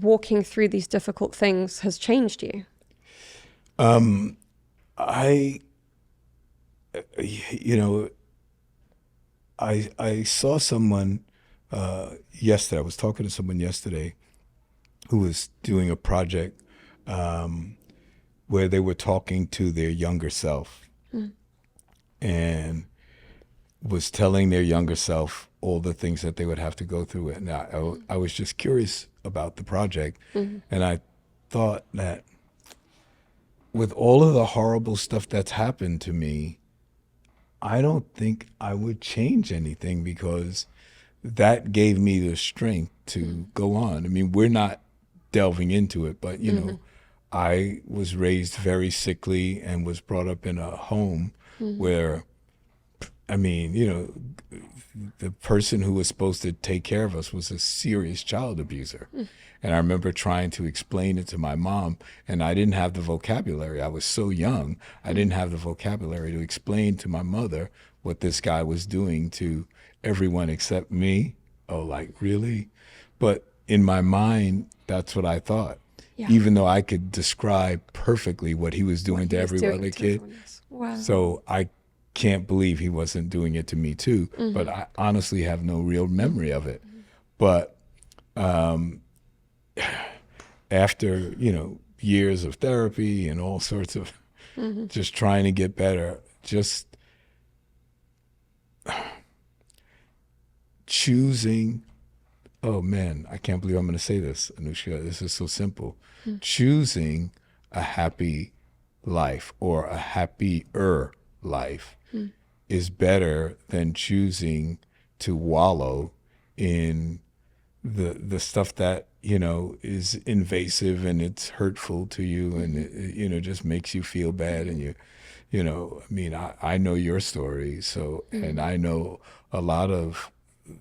walking through these difficult things has changed you? I saw someone yesterday. I was talking to someone yesterday who was doing a project where they were talking to their younger self and was telling their younger self all the things that they would have to go through. And I was just curious about the project. And I thought that with all of the horrible stuff that's happened to me, I don't think I would change anything, because that gave me the strength to go on. We're not delving into it, but I was raised very sickly and was brought up in a home where, the person who was supposed to take care of us was a serious child abuser. And I remember trying to explain it to my mom, and I didn't have the vocabulary. I was so young. I didn't have the vocabulary to explain to my mother what this guy was doing to everyone except me. Oh, like, really? But in my mind, that's what I thought. Yeah. Even though I could describe perfectly what he was doing to every other kid. Wow. So I can't believe he wasn't doing it to me too. But I honestly have no real memory of it. But after, years of therapy and all sorts of just trying to get better, just choosing, oh man, I can't believe I'm going to say this, Anouska, this is so simple. Choosing a happy life or a happier life is better than choosing to wallow in the stuff that is invasive and it's hurtful to you, and it just makes you feel bad. And I know your story, so and I know a lot of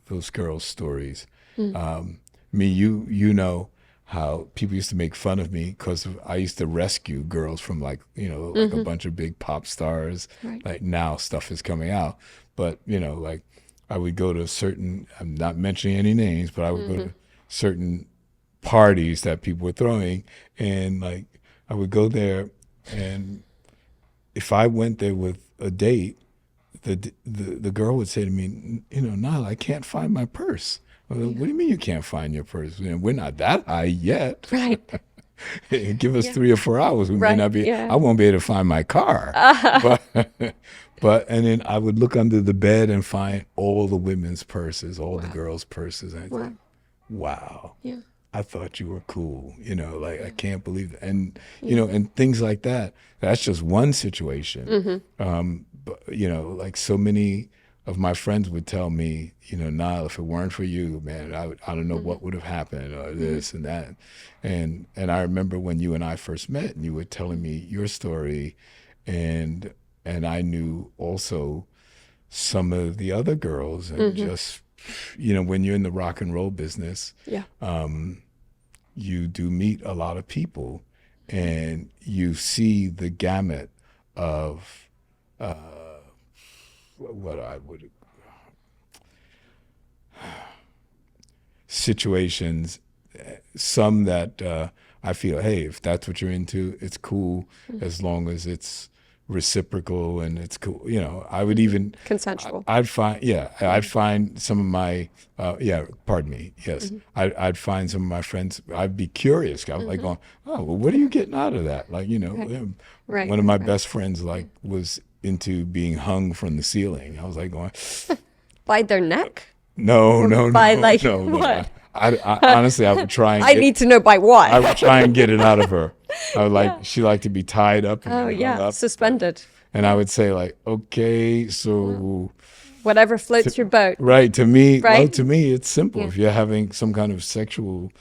those girls' stories. You know how people used to make fun of me because I used to rescue girls from like a bunch of big pop stars. Right. Like now stuff is coming out, but like I would go to certain, I'm not mentioning any names, but I would go to certain parties that people were throwing, and like I would go there, and if I went there with a date, the girl would say to me, Nile, I can't find my purse. What do you mean you can't find your purse? We're not that high yet. Right. Give us 3 or 4 hours. We may not be. Yeah. I won't be able to find my car. But and then I would look under the bed and find all the women's purses, all the girls' purses. And I thought, wow. Yeah. I thought you were cool, like I can't believe it. And, and things like that. That's just one situation. But, like so many of my friends would tell me, Nile, if it weren't for you, man, I don't know what would have happened or this and that. And I remember when you and I first met and you were telling me your story, and I knew also some of the other girls, and just, when you're in the rock and roll business, you do meet a lot of people, and you see the gamut of what I would situations, some that I feel, hey, if that's what you're into, it's cool, as long as it's reciprocal and it's cool. I would even Consensual. I'd find some of my pardon me. Yes, I'd find some of my friends. I'd be curious. I was like going, oh, well, what are you getting out of that? Like, Right. one of my best friends was into being hung from the ceiling. I was like going, By their neck? no, by no. what? I honestly, I would try and I need to know by what. I would try and get it out of her. I would she liked to be tied up and hung up. Suspended. And I would say like, okay, so Whatever floats your boat. right, to me, Right? well, to me, it's simple. If you're having some kind of sexual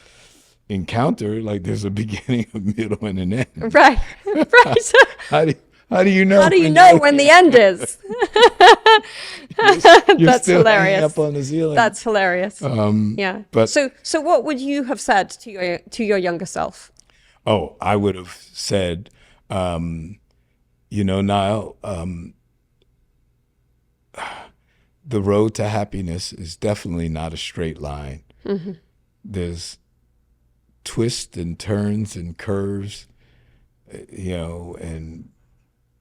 encounter, like there's a beginning, a middle, and an end. Right. Right. How do you know? How do you know when the end is? You're That's still hanging hilarious. up on the ceiling. That's hilarious. Yeah. but- so what would you have said to your younger self? Oh, I would have said, Niall, the road to happiness is definitely not a straight line. There's twists and turns and curves, and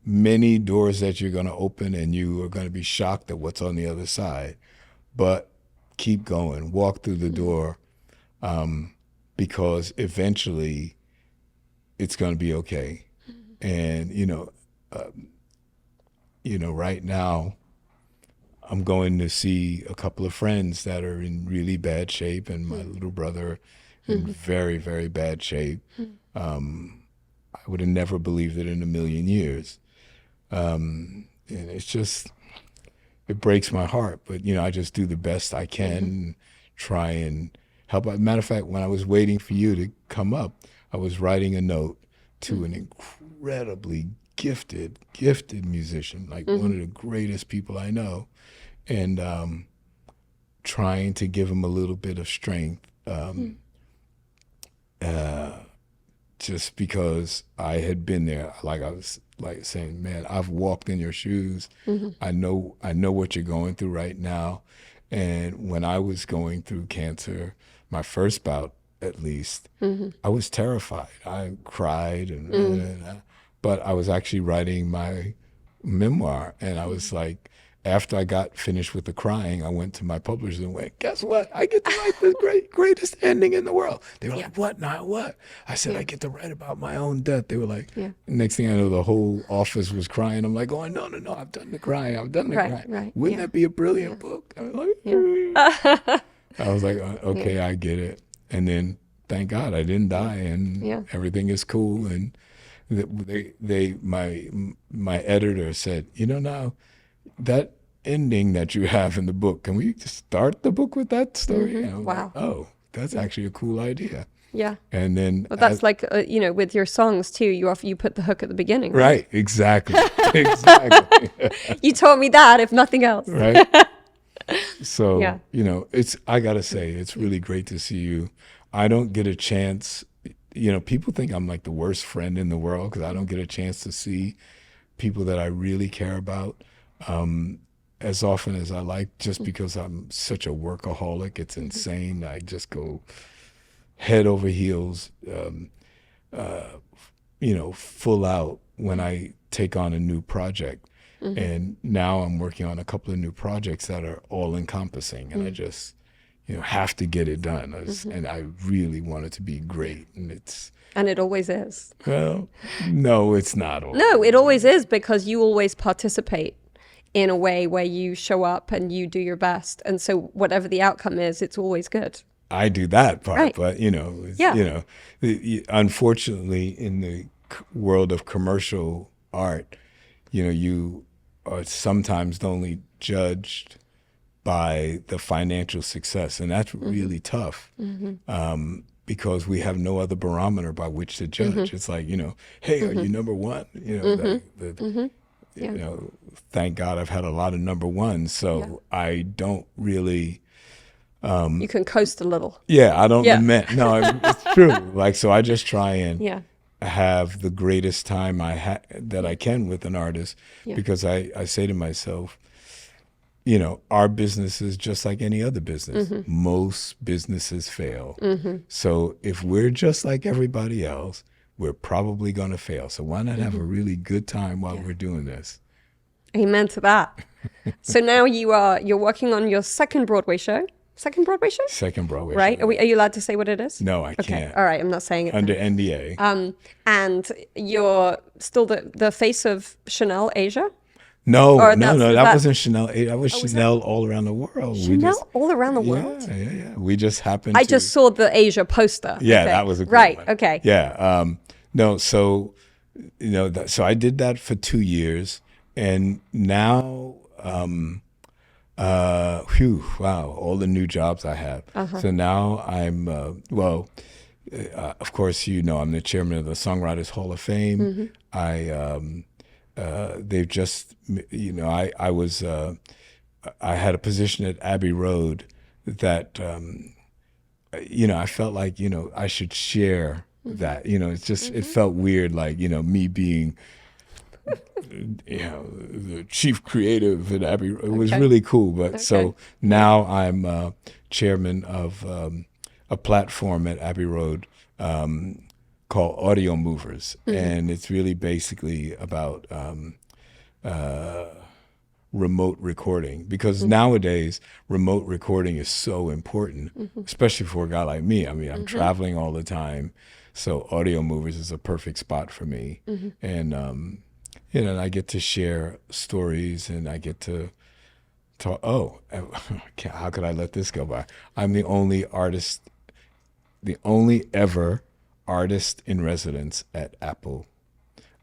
many doors that you're going to open, and you are going to be shocked at what's on the other side. But keep going, walk through the door, because eventually it's going to be okay. And, right now I'm going to see a couple of friends that are in really bad shape, and my little brother in very, very bad shape. I would have never believed it in a million years. And it's just, it breaks my heart, but I just do the best I can, try and help. Matter of fact, when I was waiting for you to come up, I was writing a note to an incredibly gifted musician, like one of the greatest people I know, and trying to give him a little bit of strength, just because I had been there. Like I was like saying, man, I've walked in your shoes. I know what you're going through right now. And when I was going through cancer, my first bout at least, I was terrified. I cried, but I was actually writing my memoir, and I was like, after I got finished with the crying, I went to my publishers and went, guess what? I get to write the greatest ending in the world. They were like, what now? What? I said, I get to write about my own death. They were like, next thing I know, the whole office was crying. I'm like, oh, no, I've done the crying. I've done the crying. Right. Wouldn't that be a brilliant book? I was like, I was like, okay, I get it. And then thank God I didn't die, and everything is cool. And my editor said, now that ending that you have in the book, can we just start the book with that story? And I was like, oh, that's actually a cool idea. Yeah. And then that's like with your songs too, you put the hook at the beginning. Right, exactly. Exactly. You taught me that, if nothing else. Right. So, I got to say, it's really great to see you. I don't get a chance, people think I'm like the worst friend in the world because I don't get a chance to see people that I really care about as often as I like, just because I'm such a workaholic. It's insane. I just go head over heels, full out when I take on a new project. And now I'm working on a couple of new projects that are all encompassing, and I just, have to get it done. And I really want it to be great. And it always is. Well, no, it's not always. No, it always is, because you always participate in a way where you show up and you do your best. And so whatever the outcome is, it's always good. I do that part, Right. but unfortunately, in the world of commercial art, you are sometimes only judged by the financial success, and that's really tough. Because we have no other barometer by which to judge. It's like, hey, are you number one? Thank God I've had a lot of number ones, so I don't really. You can coast a little. Yeah, I don't lament. No, it's true. Like, so I just try and have the greatest time that I can with an artist, because I say to myself, our business is just like any other business. Most businesses fail. So if we're just like everybody else, we're probably going to fail. So why not have a really good time while we're doing this? Amen to that. So now you're working on your second Broadway show. Second Broadway show? Second Broadway right? show. Are you allowed to say what it is? No, I Okay. can't. All right, I'm not saying it. Under NDA. And you're still the face of Chanel Asia? No, Or that wasn't Chanel. That was Chanel all around the world. Chanel all around the world? Yeah. We just happened I just saw the Asia poster. Yeah, Okay. that was a good right. one. Okay. Yeah. No, so, so I did that for 2 years. And now, wow, all the new jobs I have. So now I'm, of course, I'm the chairman of the Songwriters Hall of Fame. They've just, I had a position at Abbey Road that, I felt like, I should share that, it's just, it felt weird, like, me being, the chief creative at Abbey Road. It was really cool. But so now I'm chairman of a platform at Abbey Road, called Audio Movers, and it's really basically about remote recording, because nowadays remote recording is so important, especially for a guy like me. I mean, I'm traveling all the time, so Audio Movers is a perfect spot for me, and and I get to share stories, and I get to talk. Oh, how could I let this go by? I'm the only ever artist in residence at Apple.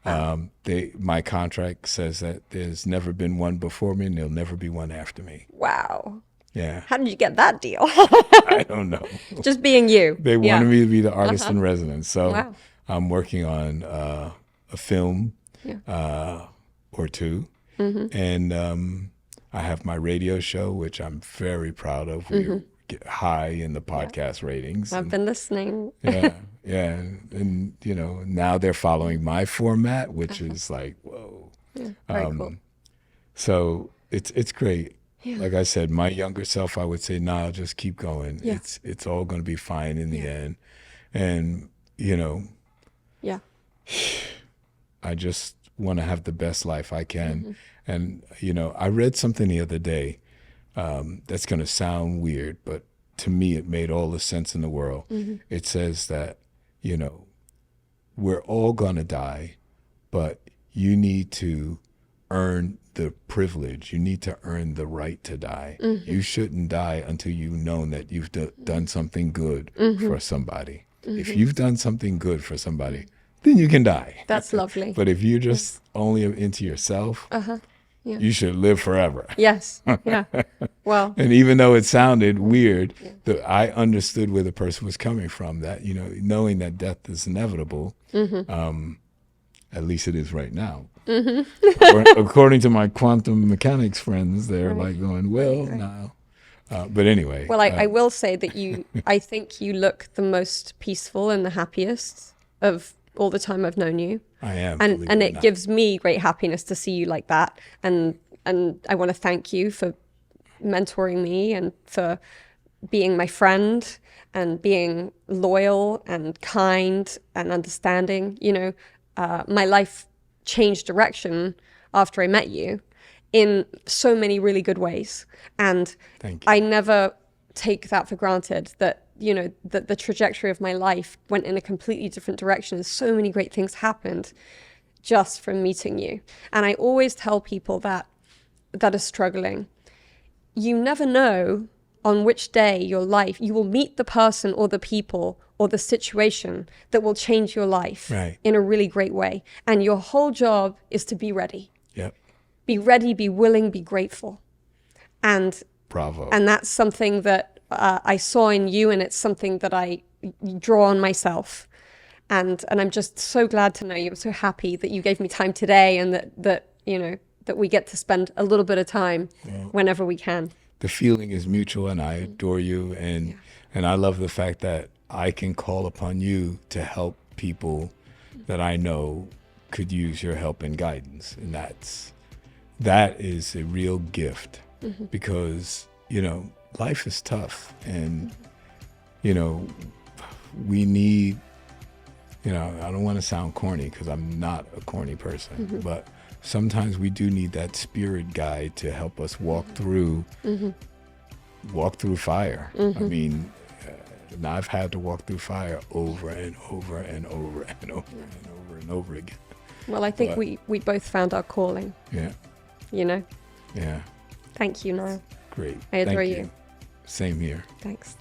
My contract says that there's never been one before me, and there'll never be one after me. Wow. Yeah. How did you get that deal? I don't know. Just being you. They wanted me to be the artist in residence. So Wow. I'm working on a film or two. And I have my radio show, which I'm very proud of. We get high in the podcast ratings. I've been listening. Yeah. And now they're following my format, which is like, whoa. Yeah, very cool. So it's great. Yeah. Like I said, my younger self, I would say, nah, just keep going. Yeah. It's all going to be fine in the end. And, yeah, I just want to have the best life I can. And, I read something the other day that's going to sound weird, but to me, it made all the sense in the world. It says that, we're all going to die, but you need to earn the privilege. You need to earn the right to die. You shouldn't die until you've known that you've done something good for somebody. If you've done something good for somebody, then you can die. That's lovely. But if you're just only into yourself, you should live forever. Yes. Yeah. Well. And even though it sounded weird, I understood where the person was coming from, that, knowing that death is inevitable, at least it is right now. According to my quantum mechanics friends, they're like going, well, no. But anyway. Well, I will say that I think you look the most peaceful and the happiest of all the time I've known you. I am. And it gives me great happiness to see you like that. And I want to thank you for mentoring me and for being my friend and being loyal and kind and understanding. My life changed direction after I met you in so many really good ways. And I never take that for granted, that that the trajectory of my life went in a completely different direction. So many great things happened just from meeting you. And I always tell people that are struggling, you never know on which day your life, you will meet the person or the people or the situation that will change your life in a really great way. And your whole job is to be ready. Yep. Be ready, be willing, be grateful. And bravo. And that's something that I saw in you, and it's something that I draw on myself. And I'm just so glad to know you. I'm so happy that you gave me time today, and that you know, that we get to spend a little bit of time whenever we can. The feeling is mutual, and I adore you, and I love the fact that I can call upon you to help people that I know could use your help and guidance. And that is a real gift, because, you know, life is tough, and, you know, we need, you know, I don't want to sound corny, because I'm not a corny person, but sometimes we do need that spirit guide to help us walk through fire. I mean, now I've had to walk through fire over and over and over and over and over and over again. Well, I think we both found our calling. Yeah. You know? Yeah. Thank you, Nile. Great. I adore Thank you. Same here. Thanks.